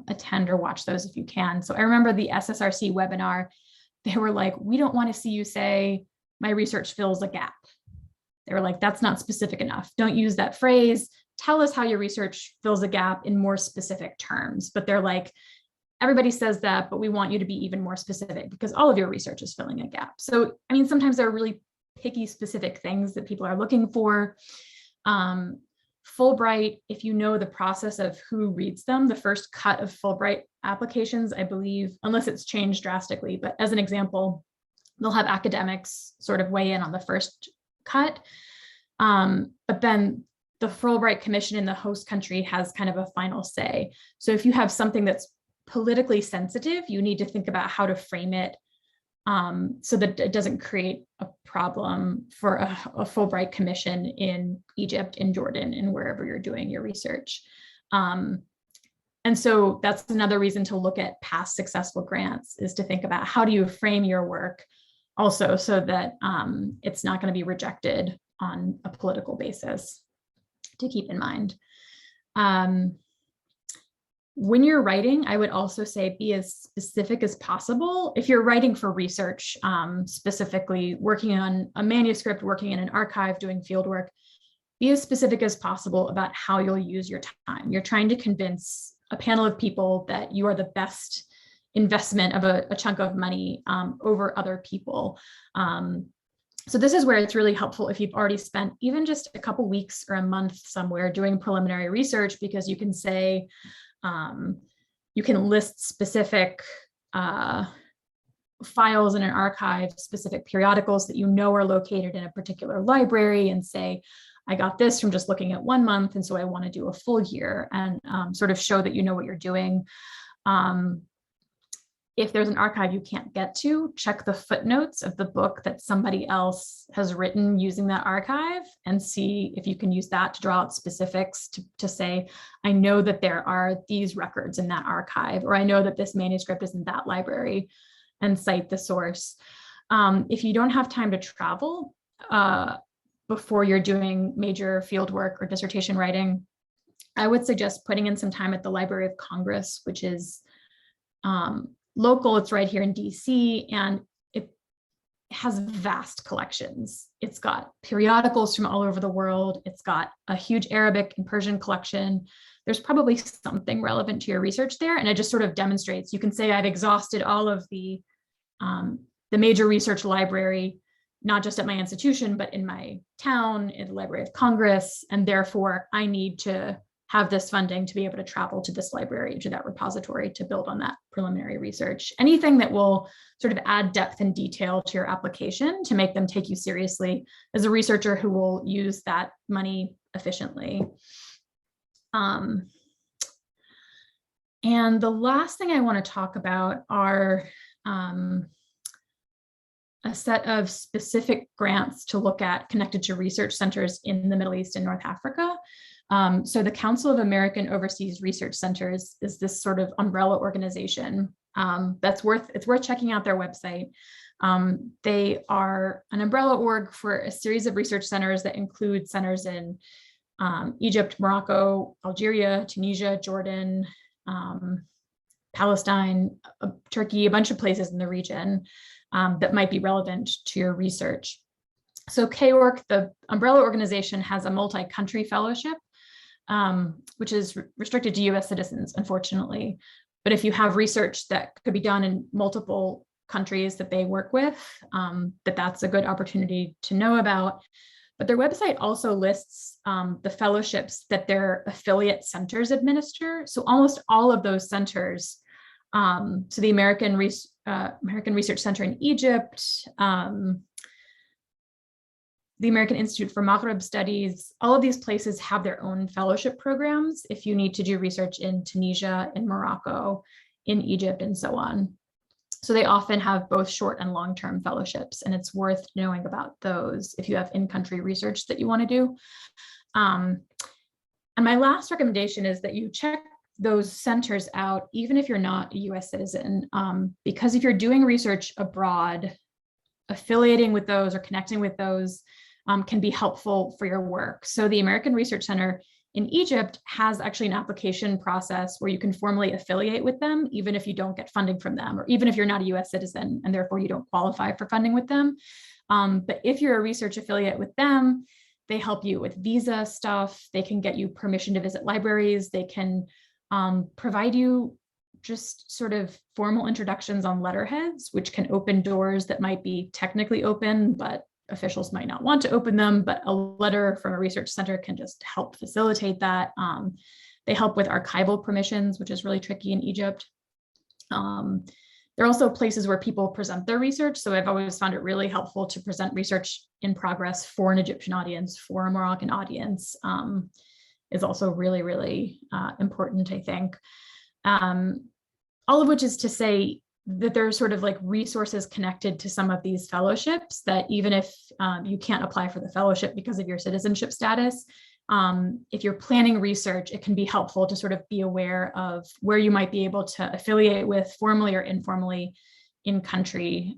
attend or watch those if you can. So I remember the SSRC webinar, they were like, we don't want to see you say, my research fills a gap. They were like, that's not specific enough. Don't use that phrase. Tell us how your research fills a gap in more specific terms. But they're like, everybody says that, but we want you to be even more specific because all of your research is filling a gap. So, I mean, sometimes there are really picky specific things that people are looking for. Fulbright, if you know the process of who reads them, the first cut of Fulbright applications, I believe, unless it's changed drastically, but as an example, they'll have academics sort of weigh in on the first cut. But then the Fulbright Commission in the host country has kind of a final say. So if you have something that's politically sensitive, you need to think about how to frame it so that it doesn't create a problem for a Fulbright Commission in Egypt, in Jordan, and wherever you're doing your research. And so that's another reason to look at past successful grants, is to think about how do you frame your work also so that it's not going to be rejected on a political basis, to keep in mind. When you're writing, I would also say be as specific as possible. If you're writing for research, specifically working on a manuscript, working in an archive, doing field work, be as specific as possible about how you'll use your time. You're trying to convince a panel of people that you are the best investment of a chunk of money over other people. So this is where it's really helpful if you've already spent even just a couple weeks or a month somewhere doing preliminary research, because you can say, you can list specific files in an archive, specific periodicals that you know are located in a particular library, and say, I got this from just looking at 1 month, and so I want to do a full year, and sort of show that you know what you're doing. If there's an archive you can't get to, check the footnotes of the book that somebody else has written using that archive, and see if you can use that to draw out specifics to say, I know that there are these records in that archive, or I know that this manuscript is in that library, and cite the source. If you don't have time to travel before you're doing major field work or dissertation writing, I would suggest putting in some time at the Library of Congress, which is local. It's right here in DC, and it has vast collections. It's got periodicals from all over the world. It's got a huge Arabic and Persian collection. There's probably something relevant to your research there, and it just sort of demonstrates. You can say, I've exhausted all of the major research library, not just at my institution, but in my town, in the Library of Congress, and therefore I need to have this funding to be able to travel to this library, to that repository, to build on that preliminary research. Anything that will sort of add depth and detail to your application to make them take you seriously as a researcher who will use that money efficiently. And the last thing I want to talk about are a set of specific grants to look at connected to research centers in the Middle East and North Africa. So the Council of American Overseas Research Centers is this sort of umbrella organization it's worth checking out their website. They are an umbrella org for a series of research centers that include centers in Egypt, Morocco, Algeria, Tunisia, Jordan, Palestine, Turkey, a bunch of places in the region that might be relevant to your research. So KORC, the umbrella organization, has a multi-country fellowship, which is restricted to US citizens, unfortunately. But if you have research that could be done in multiple countries that they work with, that's a good opportunity to know about. But their website also lists the fellowships that their affiliate centers administer. So almost all of those centers, so the American Research Center in Egypt, the American Institute for Maghreb Studies, all of these places have their own fellowship programs if you need to do research in Tunisia, in Morocco, in Egypt, and so on. So they often have both short and long-term fellowships, and it's worth knowing about those if you have in-country research that you want to do. And my last recommendation is that you check those centers out, even if you're not a US citizen, because if you're doing research abroad, affiliating with those or connecting with those can be helpful for your work. So the American Research Center in Egypt has actually an application process where you can formally affiliate with them, even if you don't get funding from them, or even if you're not a US citizen and therefore you don't qualify for funding with them. But if you're a research affiliate with them, they help you with visa stuff. They can get you permission to visit libraries. They can provide you just sort of formal introductions on letterheads, which can open doors that might be technically open, but officials might not want to open them, but a letter from a research center can just help facilitate that. They help with archival permissions, which is really tricky in Egypt. There are also places where people present their research. So I've always found it really helpful to present research in progress for an Egyptian audience, for a Moroccan audience, is also really, really important, I think. All of which is to say that there are sort of like resources connected to some of these fellowships that even if you can't apply for the fellowship because of your citizenship status, if you're planning research, it can be helpful to sort of be aware of where you might be able to affiliate with formally or informally in country,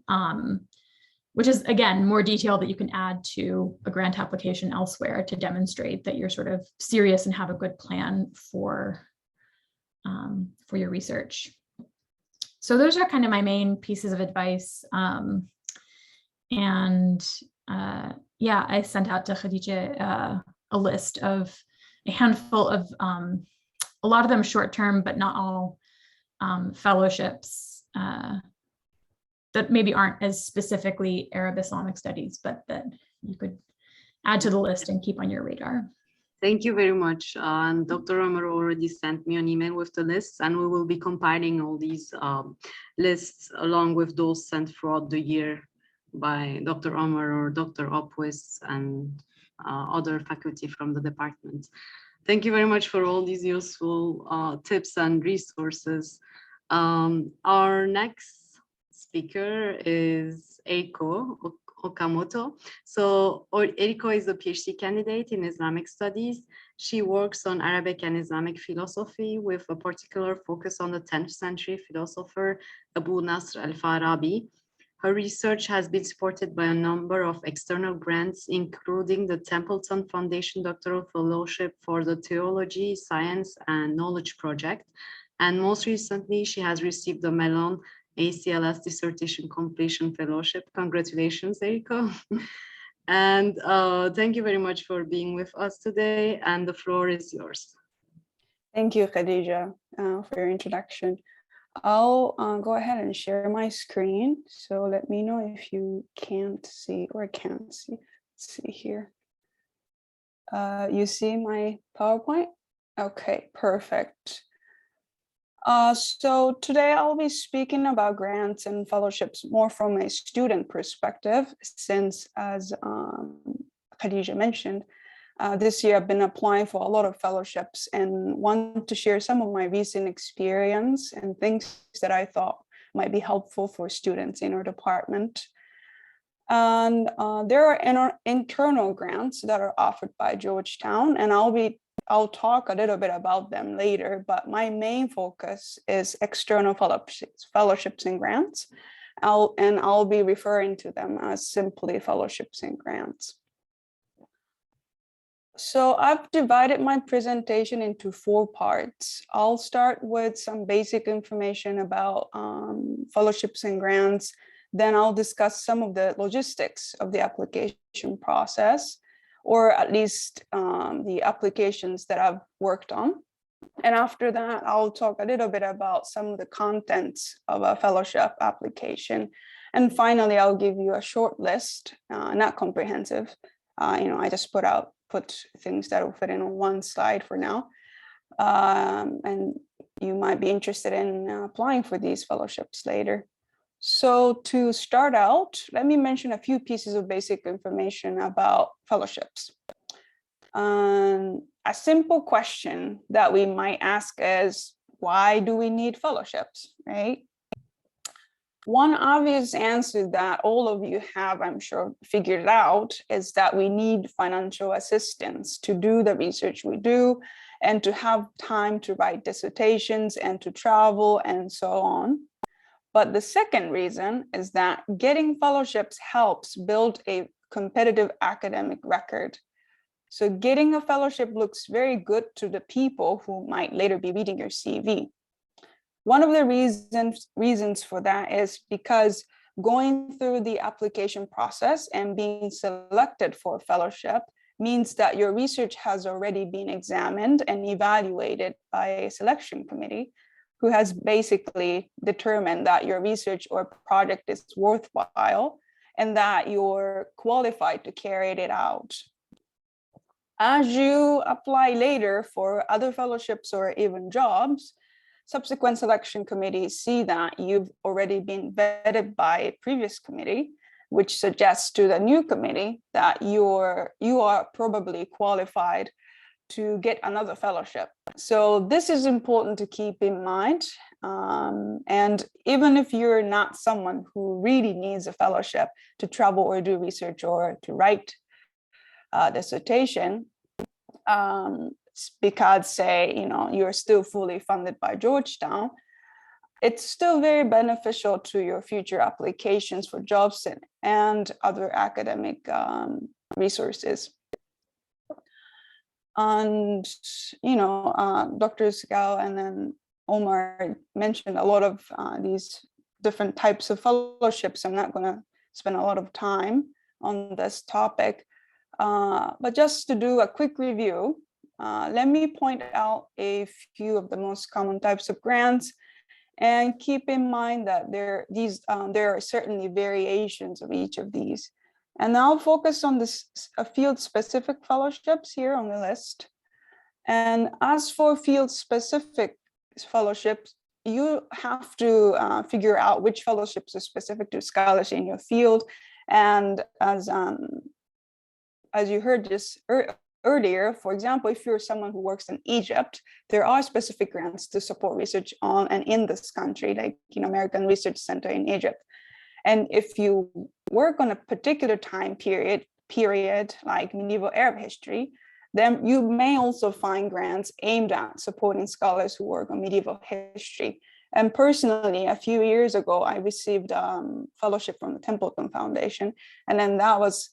which is, again, more detail that you can add to a grant application elsewhere to demonstrate that you're sort of serious and have a good plan for your research. So those are kind of my main pieces of advice. Yeah, I sent out to Khadija a list of a handful of, a lot of them short-term, but not all fellowships that maybe aren't as specifically Arab Islamic studies, but that you could add to the list and keep on your radar. Thank you very much. And Dr. Omar already sent me an email with the lists, and we will be compiling all these lists along with those sent throughout the year by Dr. Omar or Dr. Opwis and other faculty from the department. Thank you very much for all these useful tips and resources. Our next speaker is Eiko Okamoto. So Eiko is a PhD candidate in Islamic studies. She works on Arabic and Islamic philosophy with a particular focus on the 10th century philosopher Abu Nasr al-Farabi. Her research has been supported by a number of external grants, including the Templeton Foundation Doctoral Fellowship for the Theology, Science, and Knowledge Project. And most recently, she has received the Mellon ACLS Dissertation Completion Fellowship. Congratulations, Eiko. And thank you very much for being with us today. And the floor is yours. Thank you, Khadija, for your introduction. I'll go ahead and share my screen. So let me know if you can't see or can't see. Let's see here. You see my PowerPoint? Okay, perfect. So today I'll be speaking about grants and fellowships more from a student perspective, since as Khadija mentioned, this year I've been applying for a lot of fellowships and want to share some of my recent experience and things that I thought might be helpful for students in our department. And there are internal grants that are offered by Georgetown, and I'll talk a little bit about them later, but my main focus is external fellowships and grants. I'll be referring to them as simply fellowships and grants. So I've divided my presentation into 4 parts. I'll start with some basic information about fellowships and grants. Then I'll discuss some of the logistics of the application process, or at least the applications that I've worked on. And after that, I'll talk a little bit about some of the contents of a fellowship application. And finally, I'll give you a short list, not comprehensive. I just put things that will fit in on one slide for now. And you might be interested in applying for these fellowships later. So to start out, let me mention a few pieces of basic information about fellowships. A simple question that we might ask is, why do we need fellowships, right? One obvious answer that all of you have, I'm sure, figured out is that we need financial assistance to do the research we do and to have time to write dissertations and to travel and so on. But the second reason is that getting fellowships helps build a competitive academic record. So getting a fellowship looks very good to the people who might later be reading your CV. One of the reasons for that is because going through the application process and being selected for a fellowship means that your research has already been examined and evaluated by a selection committee who has basically determined that your research or project is worthwhile and that you're qualified to carry it out. As you apply later for other fellowships or even jobs, subsequent selection committees see that you've already been vetted by a previous committee, which suggests to the new committee that you are probably qualified to get another fellowship. So this is important to keep in mind. And even if you're not someone who really needs a fellowship to travel or do research or to write dissertation, because say, you're still fully funded by Georgetown, it's still very beneficial to your future applications for jobs and other academic resources. And, Dr. Sgal and then Omar mentioned a lot of these different types of fellowships. I'm not going to spend a lot of time on this topic, but just to do a quick review, let me point out a few of the most common types of grants, and keep in mind that there are certainly variations of each of these. And I'll focus on this field-specific fellowships here on the list. And as for field-specific fellowships, you have to figure out which fellowships are specific to scholars in your field. And as you heard just earlier, for example, if you're someone who works in Egypt, there are specific grants to support research on and in this country, like American Research Center in Egypt. And if you work on a particular time period like medieval Arab history, then you may also find grants aimed at supporting scholars who work on medieval history. And personally, a few years ago, I received a fellowship from the Templeton Foundation, and then that was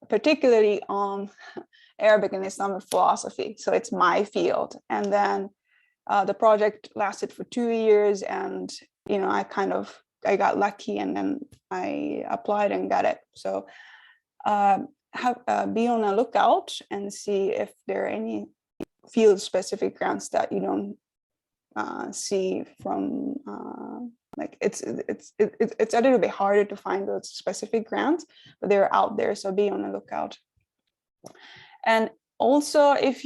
particularly on Arabic and Islamic philosophy. So it's my field. And then the project lasted for 2 years, and I got lucky, and then I applied and got it. So be on a lookout and see if there are any field-specific grants that you don't see from. It's a little bit harder to find those specific grants, but they're out there. So be on the lookout. And also, if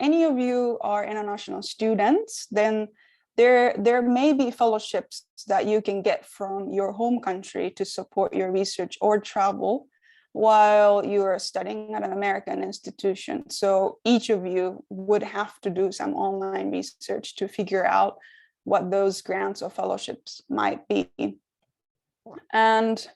any of you are international students, then there may be fellowships that you can get from your home country to support your research or travel while you are studying at an American institution. So each of you would have to do some online research to figure out what those grants or fellowships might be. And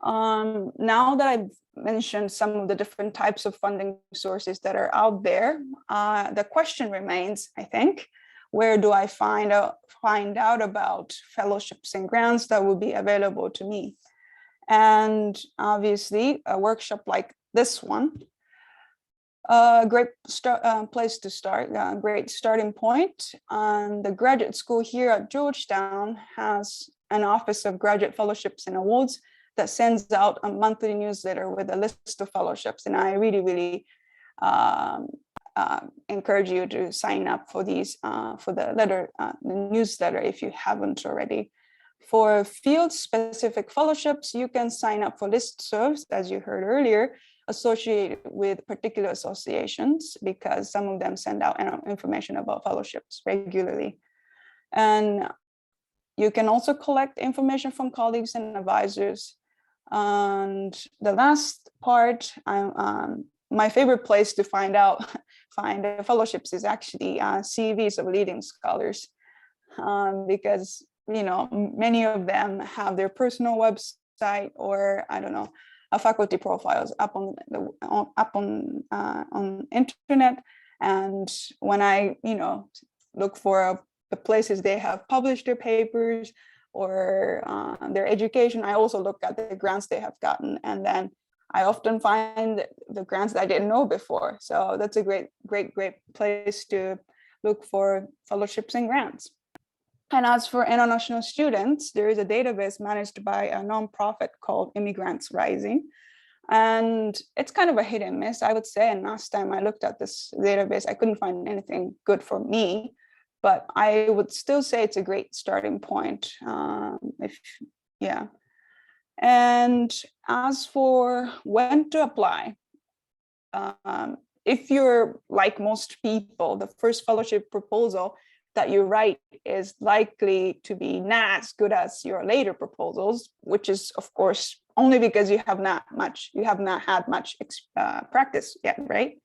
now that I've mentioned some of the different types of funding sources that are out there, the question remains, I think, where do I find out about fellowships and grants that will be available to me? And obviously, a workshop like this one, a great place to start, a great starting point. The graduate school here at Georgetown has an Office of Graduate Fellowships and Awards that sends out a monthly newsletter with a list of fellowships. And I really, really encourage you to sign up for these, for the newsletter if you haven't already. For field-specific fellowships, you can sign up for listservs, as you heard earlier, associated with particular associations, because some of them send out information about fellowships regularly. And you can also collect information from colleagues and advisors. And the last part, my favorite place to find the fellowships is actually CVs of leading scholars, because many of them have their personal website, or I don't know, faculty profiles up on internet. And when I look for the places they have published their papers or their education, I also look at the grants they have gotten, and then I often find the grants that I didn't know before. So that's a great place to look for fellowships and grants. And as for international students, there is a database managed by a nonprofit called Immigrants Rising. And it's kind of a hit and miss, I would say. And last time I looked at this database, I couldn't find anything good for me, but I would still say it's a great starting point. And as for when to apply, if you're like most people, the first fellowship proposal that you write is likely to be not as good as your later proposals, which is of course only because you have not had much practice yet, right?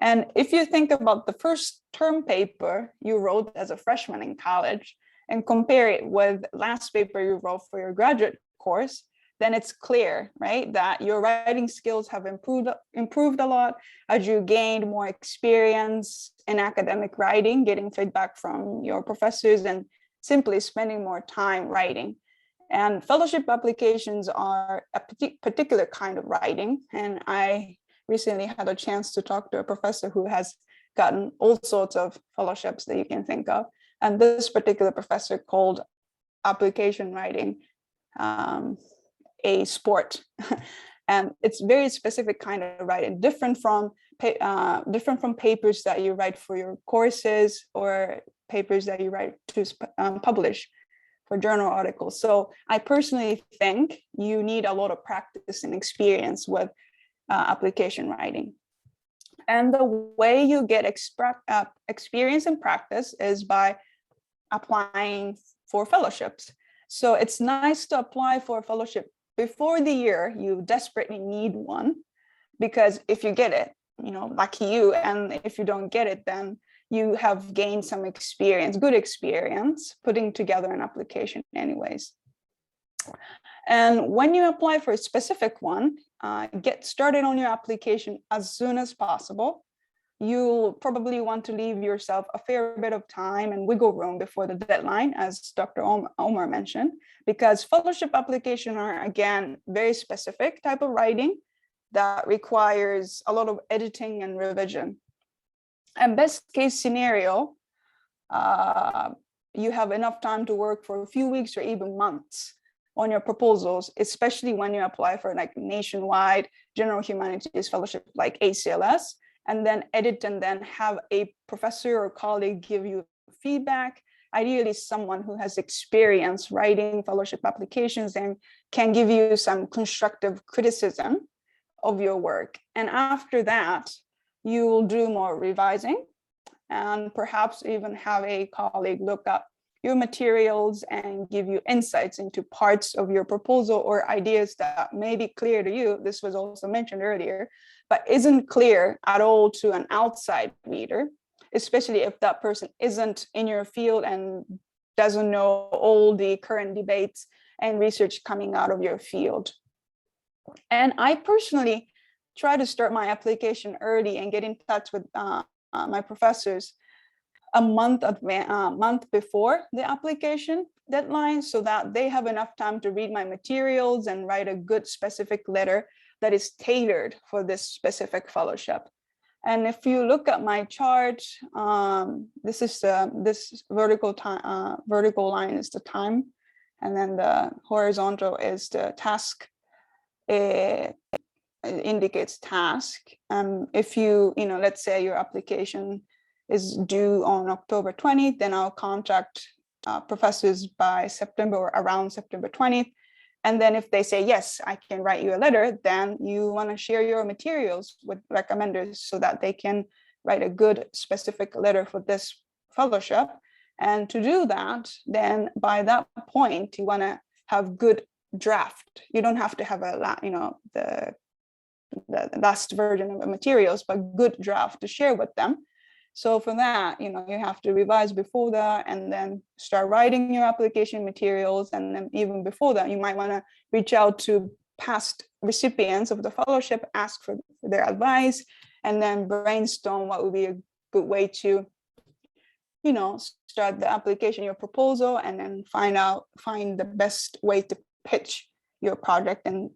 And if you think about the first term paper you wrote as a freshman in college and compare it with last paper you wrote for your graduate course, then it's clear, right, that your writing skills have improved a lot as you gained more experience in academic writing, getting feedback from your professors, and simply spending more time writing. And fellowship applications are a particular kind of writing. And I recently had a chance to talk to a professor who has gotten all sorts of fellowships that you can think of. And this particular professor called application writing a sport. And it's very specific kind of writing, different from papers that you write for your courses or papers that you write to publish for journal articles. So I personally think you need a lot of practice and experience with application writing. And the way you get experience and practice is by applying for fellowships. So it's nice to apply for a fellowship before the year you desperately need one, because if you get it, lucky you, and if you don't get it, then you have gained some experience, good experience, putting together an application anyways. And when you apply for a specific one, get started on your application as soon as possible. You'll probably want to leave yourself a fair bit of time and wiggle room before the deadline, as Dr. Omar mentioned, because fellowship applications are, again, very specific type of writing that requires a lot of editing and revision. And best case scenario, you have enough time to work for a few weeks or even months on your proposals, especially when you apply for like nationwide general humanities fellowship like ACLS, and then edit and then have a professor or colleague give you feedback, ideally someone who has experience writing fellowship applications and can give you some constructive criticism of your work. And after that, you will do more revising and perhaps even have a colleague look up your materials and give you insights into parts of your proposal or ideas that may be clear to you. This was also mentioned earlier, but isn't clear at all to an outside reader, especially if that person isn't in your field and doesn't know all the current debates and research coming out of your field. And I personally try to start my application early and get in touch with my professors a month before the application deadline, so that they have enough time to read my materials and write a good specific letter that is tailored for this specific fellowship. And if you look at my chart, this is this vertical line is the time, and then the horizontal is the task. It indicates task. If you let's say your application is due on October 20th, then I'll contact professors by September or around September 20th. And then if they say, yes, I can write you a letter, then you want to share your materials with recommenders so that they can write a good specific letter for this fellowship. And to do that, then by that point, you want to have good draft. You don't have to have the last version of the materials, but good draft to share with them. So for that, you have to revise before that and then start writing your application materials. And then even before that, you might want to reach out to past recipients of the fellowship, ask for their advice, and then brainstorm what would be a good way to, start the application, your proposal, and then find the best way to pitch your project. And,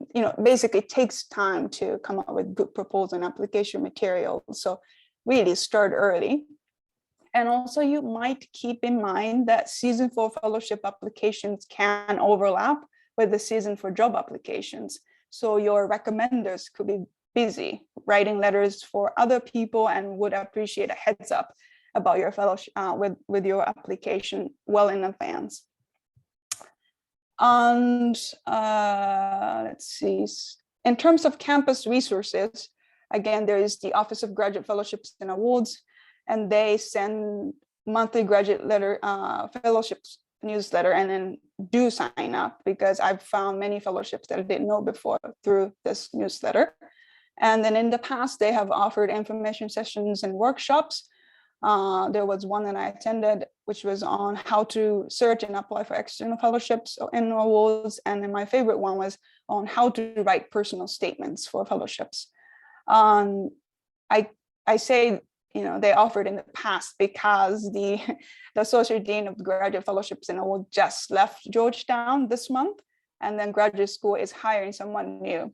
basically it takes time to come up with good proposal and application materials. So really start early. And also you might keep in mind that season for fellowship applications can overlap with the season for job applications. So your recommenders could be busy writing letters for other people and would appreciate a heads up about your fellowship with your application well in advance. And let's see, in terms of campus resources, again, there is the Office of Graduate Fellowships and Awards, and they send monthly graduate letter fellowships newsletter, and then do sign up, because I've found many fellowships that I didn't know before through this newsletter. And then in the past, they have offered information sessions and workshops. There was one that I attended, which was on how to search and apply for external fellowships and awards. And then my favorite one was on how to write personal statements for fellowships. I say, they offered in the past because the Associate Dean of the Graduate Fellowships and Awards just left Georgetown this month, and then graduate school is hiring someone new.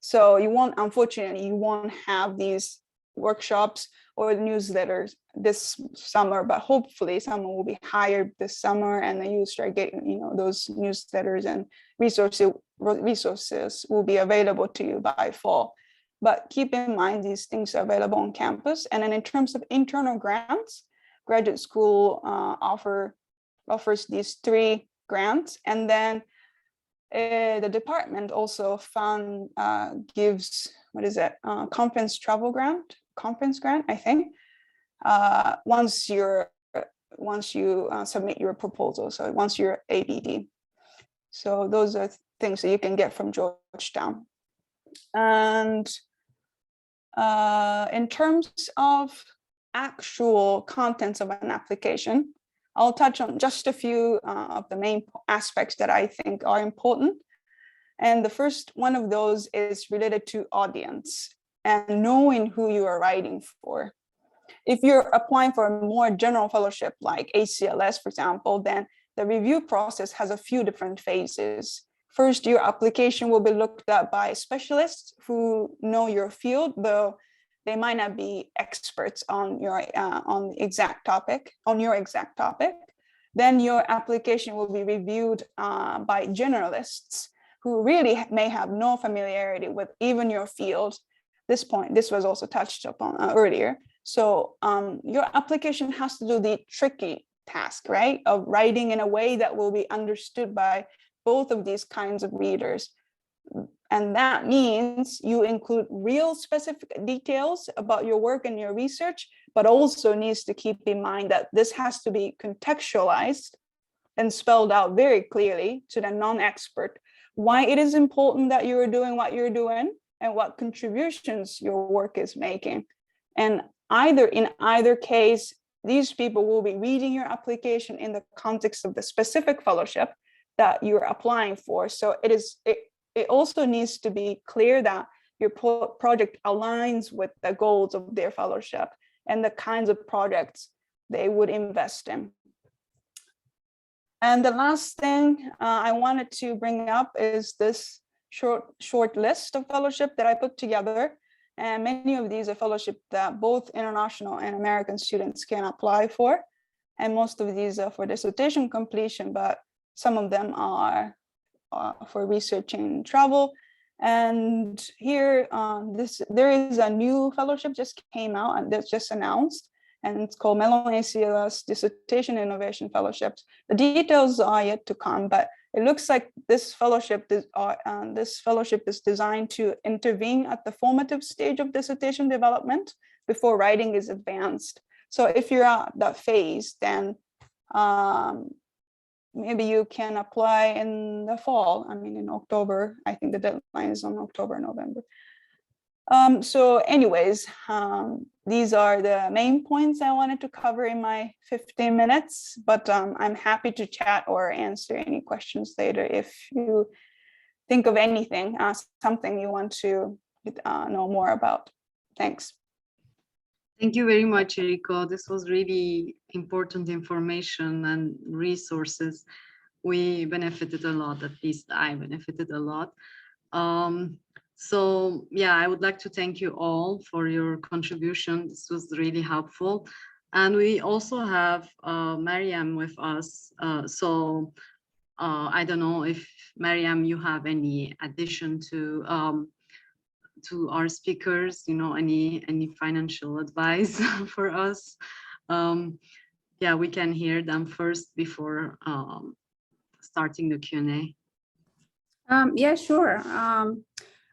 So unfortunately, you won't have these workshops or newsletters this summer, but hopefully someone will be hired this summer, and then you start getting, those newsletters and resources will be available to you by fall. But keep in mind, these things are available on campus. And then in terms of internal grants, graduate school offers these 3 grants. And then the department also gives, conference grant, I think, once you submit your proposal. So once you're ABD. So those are things that you can get from Georgetown. And in terms of actual contents of an application, I'll touch on just a few of the main aspects that I think are important. And the first one of those is related to audience and knowing who you are writing for. If you're applying for a more general fellowship like ACLS, for example, then the review process has a few different phases. First, your application will be looked at by specialists who know your field, though they might not be experts on your exact topic. Then your application will be reviewed by generalists who really may have no familiarity with even your field. This was also touched upon earlier. So your application has to do the tricky task, right, of writing in a way that will be understood by both of these kinds of readers. And that means you include real specific details about your work and your research, but also needs to keep in mind that this has to be contextualized and spelled out very clearly to the non-expert, why it is important that you're doing what you're doing and what contributions your work is making. And in either case, these people will be reading your application in the context of the specific fellowship that you're applying for. So it also needs to be clear that your project aligns with the goals of their fellowship and the kinds of projects they would invest in. And the last thing I wanted to bring up is this short list of fellowship that I put together. And many of these are fellowships that both international and American students can apply for. And most of these are for dissertation completion, but some of them are for research and travel. And here, there is a new fellowship just came out and that's just announced, and it's called Mellon ACLS Dissertation Innovation Fellowships. The details are yet to come, but it looks like this fellowship is designed to intervene at the formative stage of dissertation development before writing is advanced. So if you're at that phase, then maybe you can apply in the fall. I mean, in October. I think the deadline is on October, November. So anyways, these are the main points I wanted to cover in my 15 minutes, but I'm happy to chat or answer any questions later if you think of anything, something you want to know more about. Thanks. Thank you very much, Eriko. This was really important information and resources. We benefited a lot, at least I benefited a lot. So yeah, I would like to thank you all for your contribution. This was really helpful. And we also have Mariam with us. I don't know if Mariam, you have any addition to our speakers, any financial advice for us. Yeah, we can hear them first before starting the Q&A. Yeah, sure.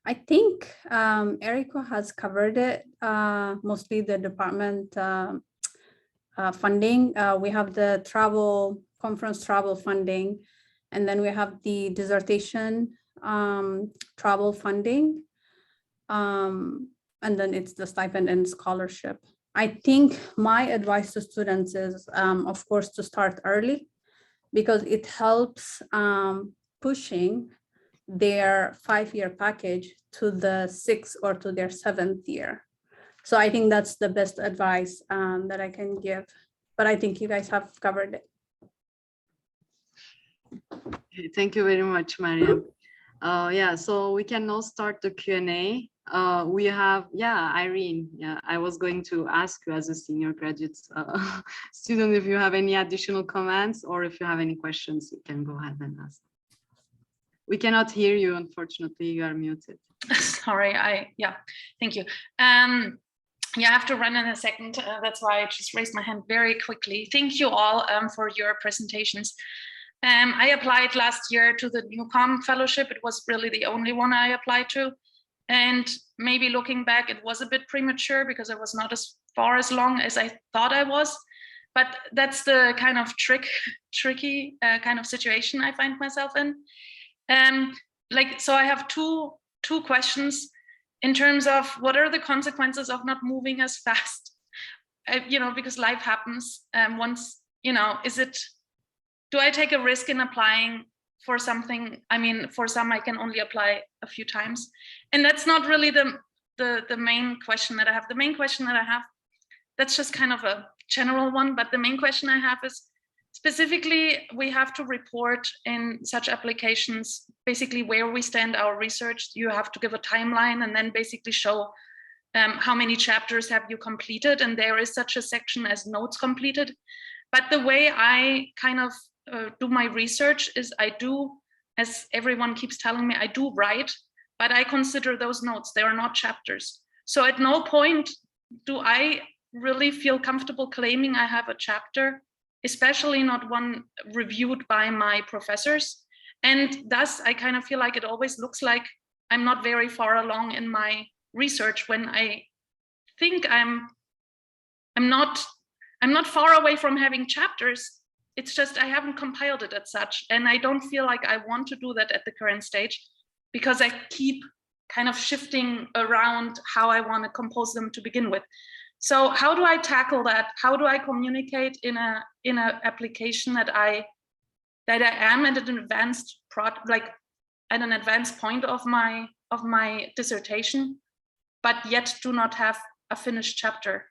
I think Eriko has covered it, mostly the department funding. We have the conference travel funding, and then we have the dissertation travel funding. And then it's the stipend and scholarship. I think my advice to students is, of course, to start early, because it helps pushing their 5-year package to the 6th or to their 7th year. So I think that's the best advice that I can give. But I think you guys have covered it. Okay, thank you very much, Mariam. Yeah, so we can now start the Q&A. We have, Irene. Yeah, I was going to ask you as a senior graduate student if you have any additional comments or if you have any questions, you can go ahead and ask. We cannot hear you, unfortunately, you are muted. Sorry, thank you. Yeah, I have to run in a second. That's why I just raised my hand very quickly. Thank you all for your presentations. I applied last year to the Newcom Fellowship. It was really the only one I applied to. And maybe looking back, it was a bit premature because I was not as far as long as I thought I was. But that's the kind of tricky kind of situation I find myself in. So I have two questions in terms of what are the consequences of not moving as fast, because life happens once, do I take a risk in applying for something? I mean, for some, I can only apply a few times. And that's not really the main question that I have. The main question that I have, that's just kind of a general one, but the main question I have is, specifically, we have to report in such applications, basically where we stand our research. You have to give a timeline and then basically show how many chapters have you completed. And there is such a section as notes completed. But the way I kind of do my research is I do, as everyone keeps telling me, I do write, but I consider those notes, they are not chapters. So at no point do I really feel comfortable claiming I have a chapter, especially not one reviewed by my professors. And thus, I kind of feel like it always looks like I'm not very far along in my research when I think I'm not far away from having chapters. It's just I haven't compiled it as such. And I don't feel like I want to do that at the current stage because I keep kind of shifting around how I want to compose them to begin with. So how do I tackle that? How do I communicate in a application that I am at an advanced at an advanced point of my dissertation, but yet do not have a finished chapter?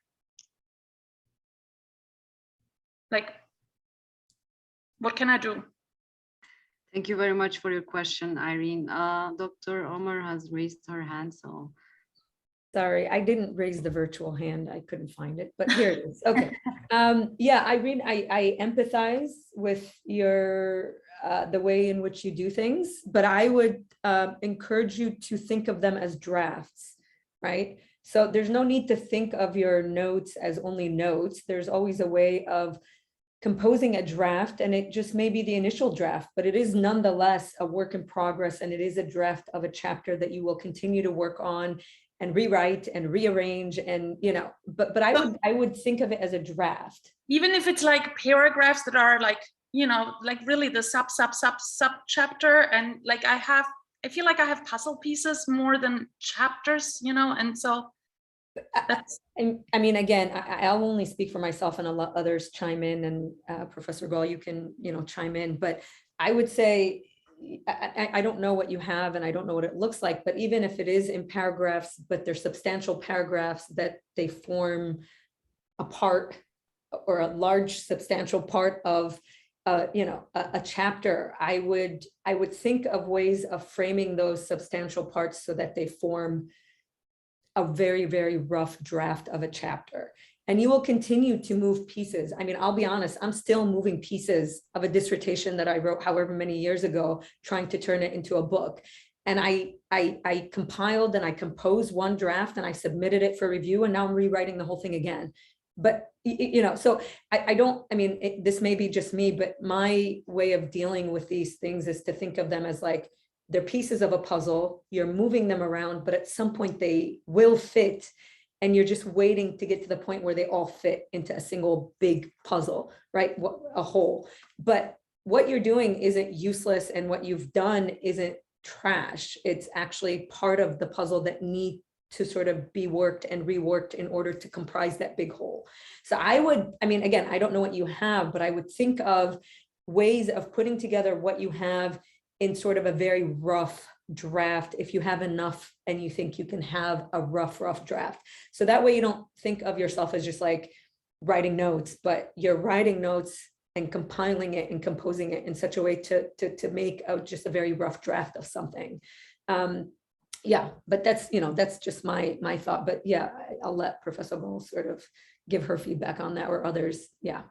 What can I do? Thank you very much for your question, Irene. Dr. Omar has raised her hand, so. Sorry, I didn't raise the virtual hand. I couldn't find it, but here it is. Okay. Yeah, Irene, I empathize with your the way in which you do things, but I would encourage you to think of them as drafts, right? So there's no need to think of your notes as only notes. There's always a way of composing a draft, and it just may be the initial draft, but it is nonetheless a work in progress, and it is a draft of a chapter that you will continue to work on and rewrite and rearrange, and but I would think of it as a draft. Even if it's like paragraphs that are like really the sub chapter, and like I feel like I have puzzle pieces more than chapters, and so that's. I mean, again, I'll only speak for myself, and a lot others chime in, and Professor Gall, you can chime in, but I would say, I don't know what you have and I don't know what it looks like, but even if it is in paragraphs, but they're substantial paragraphs that they form a part or a large substantial part of a chapter, I would think of ways of framing those substantial parts so that they form a very, very rough draft of a chapter. And you will continue to move pieces. I mean, I'll be honest, I'm still moving pieces of a dissertation that I wrote however many years ago, trying to turn it into a book. And I compiled and I composed one draft and I submitted it for review, and now I'm rewriting the whole thing again. But, so this may be just me, but my way of dealing with these things is to think of them as like they're pieces of a puzzle, you're moving them around, but at some point they will fit, and you're just waiting to get to the point where they all fit into a single big puzzle, right? A whole. But what you're doing isn't useless, and what you've done isn't trash. It's actually part of the puzzle that need to sort of be worked and reworked in order to comprise that big whole. So I mean, again, I don't know what you have, but I would think of ways of putting together what you have in sort of a very rough draft, if you have enough and you think you can have a rough draft. So that way you don't think of yourself as just like writing notes, but you're writing notes and compiling it and composing it in such a way to make out just a very rough draft of something. Yeah, but that's, that's just my thought. But yeah, I'll let Professor Ball sort of give her feedback on that, or others. Yeah.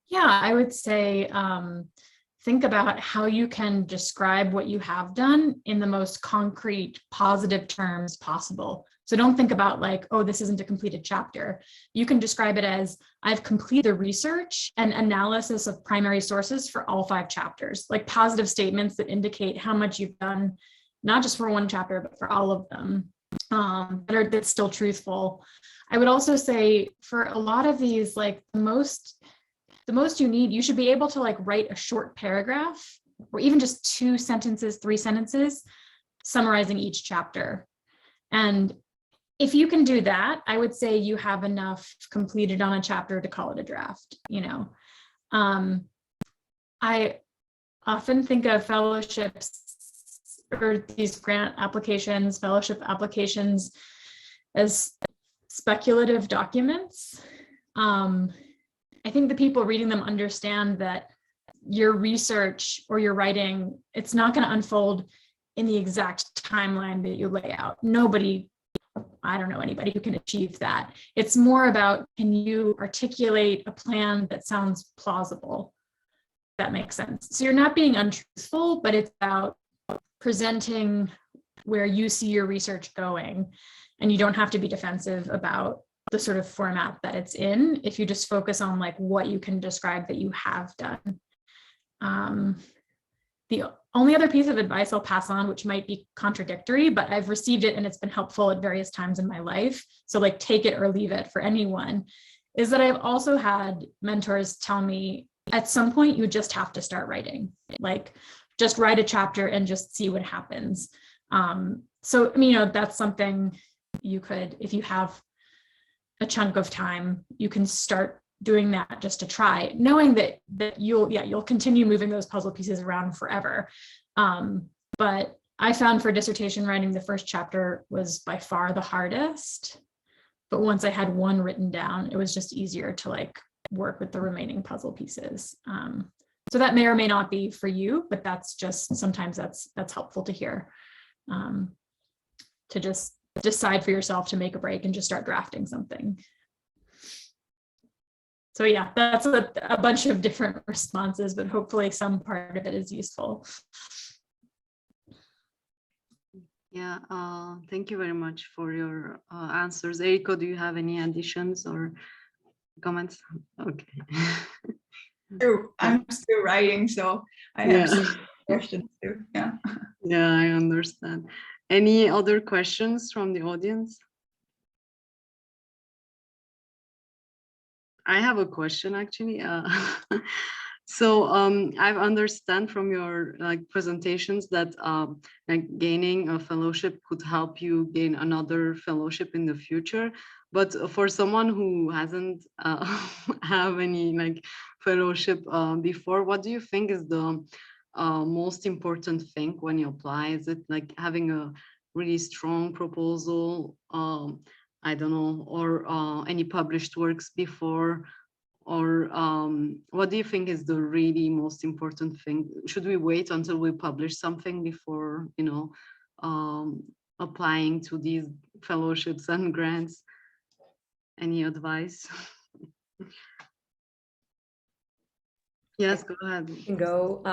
Yeah, I would say think about how you can describe what you have done in the most concrete, positive terms possible. So don't think about like, oh, this isn't a completed chapter. You can describe it as, I've completed the research and analysis of primary sources for all 5 chapters, like positive statements that indicate how much you've done, not just for one chapter, but for all of them, that's still truthful. I would also say for a lot of these, like the most you should be able to like write a short paragraph, or even just 2 sentences, 3 sentences, summarizing each chapter. And if you can do that, I would say you have enough completed on a chapter to call it a draft. I often think of fellowships or these grant applications, fellowship applications, as speculative documents. I think the people reading them understand that your research or your writing, it's not going to unfold in the exact timeline that you lay out. I don't know anybody who can achieve that. It's more about, can you articulate a plan that sounds plausible? That makes sense. So you're not being untruthful, but it's about presenting where you see your research going. And you don't have to be defensive about the sort of format that it's in, if you just focus on like what you can describe that you have done. The only other piece of advice I'll pass on, which might be contradictory, but I've received it and it's been helpful at various times in my life, so like take it or leave it for anyone, is that I've also had mentors tell me at some point you just have to start writing, like just write a chapter and just see what happens. So I mean, that's something you could, if you have a chunk of time, you can start doing that just to try, knowing that you'll continue moving those puzzle pieces around forever. But I found for dissertation writing, the first chapter was by far the hardest. But once I had one written down, it was just easier to like work with the remaining puzzle pieces. So that may or may not be for you, but that's just, sometimes that's helpful to hear, to just decide for yourself to make a break and just start drafting something. So yeah, that's a bunch of different responses, but hopefully some part of it is useful. Yeah, thank you very much for your answers. Eriko, do you have any additions or comments? Okay. I'm still writing, so I have some questions too. Yeah. Yeah, I understand. Any other questions from the audience? I have a question actually. So I understand from your presentations that gaining a fellowship could help you gain another fellowship in the future. But for someone who hasn't have any fellowship before, what do you think is the most important thing when you apply? Is it like having a really strong proposal? I don't know, or any published works before, or what do you think is the really most important thing? Should we wait until we publish something before, applying to these fellowships and grants? Any advice? Yes, go ahead. You can go.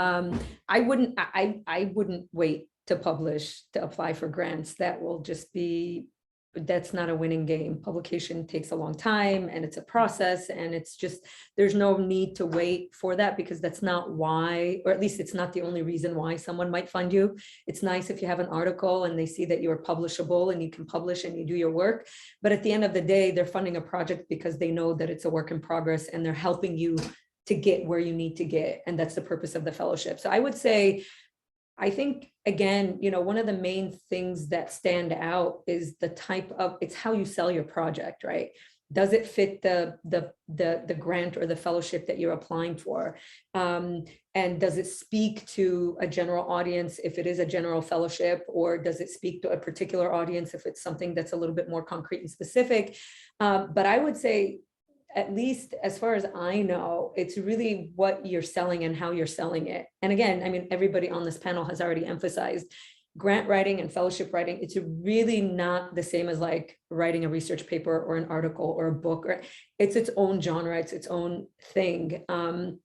I wouldn't wait to publish to apply for grants. That will just be that's not a winning game. Publication takes a long time and it's a process, and it's just, there's no need to wait for that, because that's not why, or at least it's not the only reason why someone might find you. It's nice if you have an article and they see that you're publishable and you can publish and you do your work. But at the end of the day, they're funding a project because they know that it's a work in progress and they're helping you to get where you need to get. And that's the purpose of the fellowship. So I would say, I think, again, one of the main things that stand out is the type of, it's how you sell your project, right? Does it fit the grant or the fellowship that you're applying for? And does it speak to a general audience if it is a general fellowship, or does it speak to a particular audience if it's something that's a little bit more concrete and specific? But I would say, at least as far as I know, it's really what you're selling and how you're selling it. And again, I mean, everybody on this panel has already emphasized grant writing and fellowship writing. It's really not the same as like writing a research paper or an article or a book, or it's its own genre, it's its own thing. And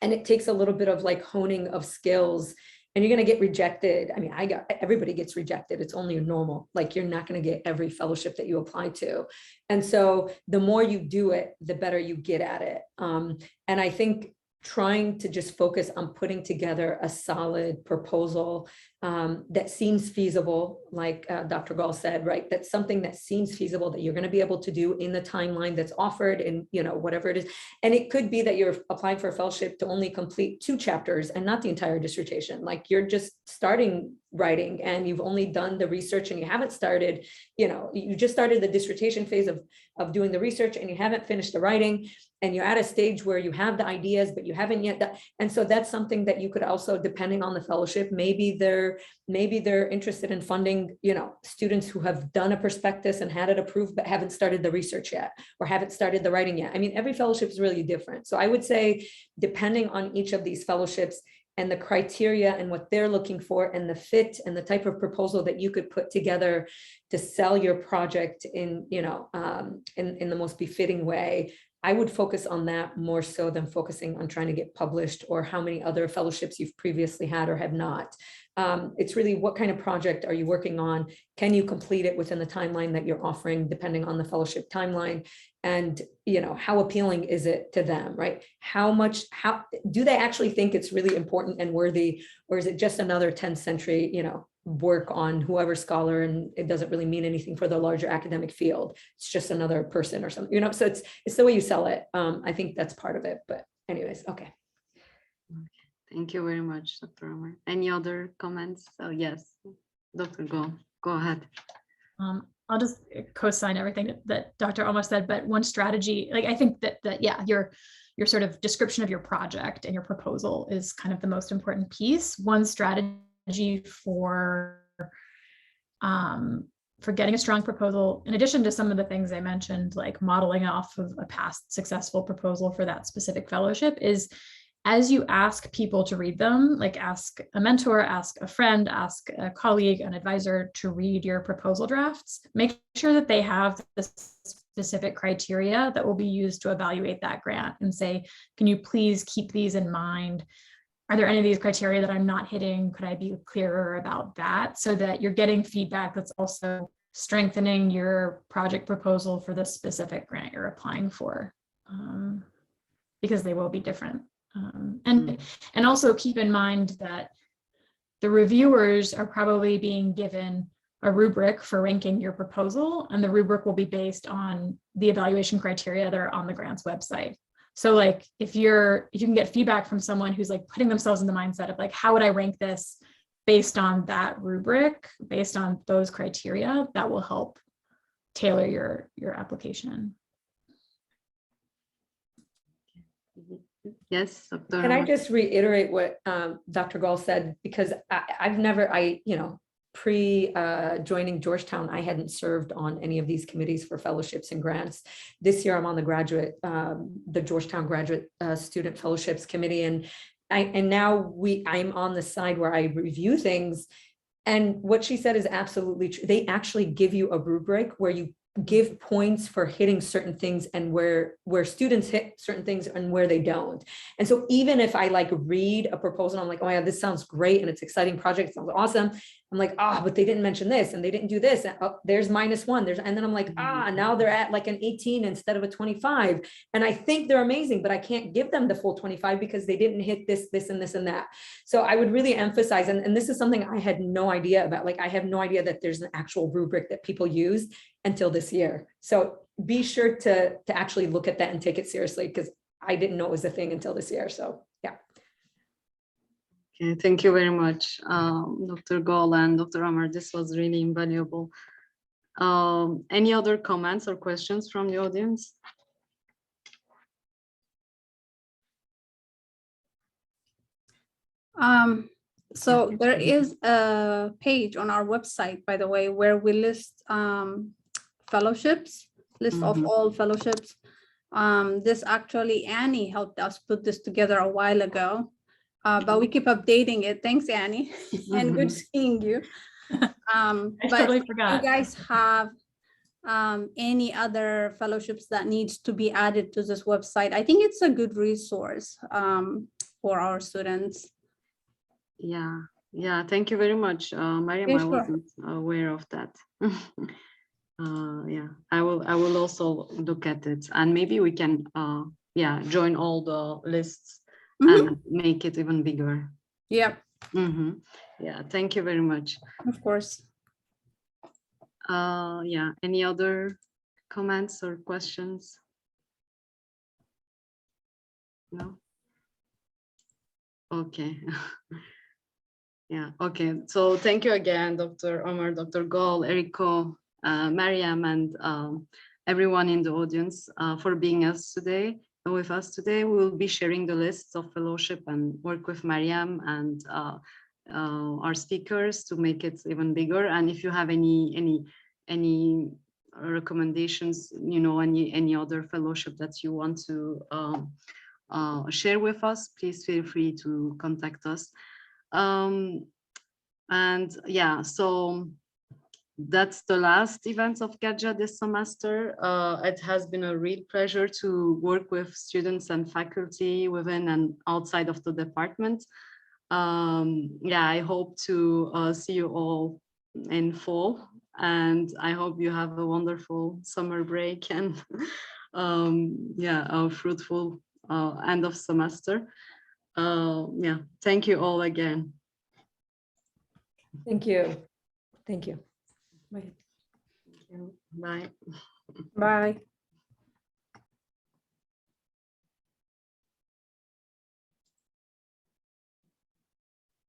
it takes a little bit of like honing of skills, and you're going to get rejected. I mean, everybody gets rejected. It's only normal. Like, you're not going to get every fellowship that you apply to. And so the more you do it, the better you get at it. And I think trying to just focus on putting together a solid proposal that seems feasible, like Dr. Gall said, right? That's something that seems feasible, that you're going to be able to do in the timeline that's offered, and whatever it is. And it could be that you're applying for a fellowship to only complete 2 chapters and not the entire dissertation. Like, you're just starting writing and you've only done the research, and you haven't started, you just started the dissertation phase of doing the research, and you haven't finished the writing, and you're at a stage where you have the ideas, but you haven't yet done. And so that's something that you could also, depending on the fellowship, maybe they're interested in funding, students who have done a prospectus and had it approved, but haven't started the research yet, or haven't started the writing yet. I mean, every fellowship is really different. So I would say, depending on each of these fellowships and the criteria and what they're looking for, and the fit and the type of proposal that you could put together to sell your project in, in the most befitting way, I would focus on that more so than focusing on trying to get published or how many other fellowships you've previously had or have not. It's really, what kind of project are you working on? Can you complete it within the timeline that you're offering, depending on the fellowship timeline? And, how appealing is it to them, right? How do they actually think it's really important and worthy, or is it just another 10th century, work on whoever scholar, and it doesn't really mean anything for the larger academic field? It's just another person or something, so it's the way you sell it. I think that's part of it, but anyways, okay. Thank you very much, Dr. Omar. Any other comments? Oh, yes, Dr. Go ahead. I'll just co-sign everything that Dr. Omar said, but one strategy, like, I think that yeah, your sort of description of your project and your proposal is kind of the most important piece. One strategy for getting a strong proposal, in addition to some of the things I mentioned, like modeling off of a past successful proposal for that specific fellowship, is as you ask people to read them, like ask a mentor, ask a friend, ask a colleague, an advisor to read your proposal drafts, make sure that they have the specific criteria that will be used to evaluate that grant, and say, can you please keep these in mind? Are there any of these criteria that I'm not hitting? Could I be clearer about that? So that you're getting feedback that's also strengthening your project proposal for the specific grant you're applying for, because they will be different. And also keep in mind that the reviewers are probably being given a rubric for ranking your proposal, and the rubric will be based on the evaluation criteria that are on the grant's website. So like, if you can get feedback from someone who's like putting themselves in the mindset of like, how would I rank this based on that rubric, based on those criteria, that will help tailor your application. Yes, Dr. Can I just reiterate what Dr. Gall said, because pre-joining Georgetown, I hadn't served on any of these committees for fellowships and grants. This year I'm on the Georgetown Graduate Student Fellowships Committee, and I'm on the side where I review things. And what she said is absolutely true. They actually give you a rubric where you give points for hitting certain things, and where students hit certain things and where they don't. And so even if I like read a proposal, I'm like, oh yeah, this sounds great and it's an exciting project, it sounds awesome, I'm like, but they didn't mention this and they didn't do this. And, there's -1. And then I'm like, now they're at like an 18 instead of a 25. And I think they're amazing, but I can't give them the full 25 because they didn't hit this, this, and this, and that. So I would really emphasize, and this is something I had no idea about. Like, I have no idea that there's an actual rubric that people use until this year. So be sure to actually look at that and take it seriously, because I didn't know it was a thing until this year. So yeah. Okay, thank you very much, Dr. Gol and Dr. Amar. This was really invaluable. Any other comments or questions from the audience? So there is a page on our website, by the way, where we list fellowships, list of all fellowships. This actually, Annie helped us put this together a while ago, but we keep updating it. Thanks, Annie, and good seeing you. I But totally if forgot. you guys have any other fellowships that needs to be added to this website, I think it's a good resource for our students. Yeah, thank you very much, Mariam. Yeah, I sure. wasn't aware of that. Yeah, I will also look at it, and maybe we can join all the lists and make it even bigger. Yep, Yeah, thank you very much. of course. Yeah, any other comments or questions? No? Okay. Yeah, okay. So thank you again, Dr. Omar, Dr. Gol, Eriko, Mariam, and everyone in the audience for being with us today. We will be sharing the lists of fellowship and work with Mariam and our speakers to make it even bigger. And if you have any recommendations, any other fellowship that you want to share with us, please feel free to contact us. And yeah, so that's the last event of GAJA this semester. It has been a real pleasure to work with students and faculty within and outside of the department. Yeah, I hope to see you all in fall, and I hope you have a wonderful summer break and yeah, a fruitful end of semester. Yeah, thank you all again. Thank you. Thank you. Bye. Bye. Bye.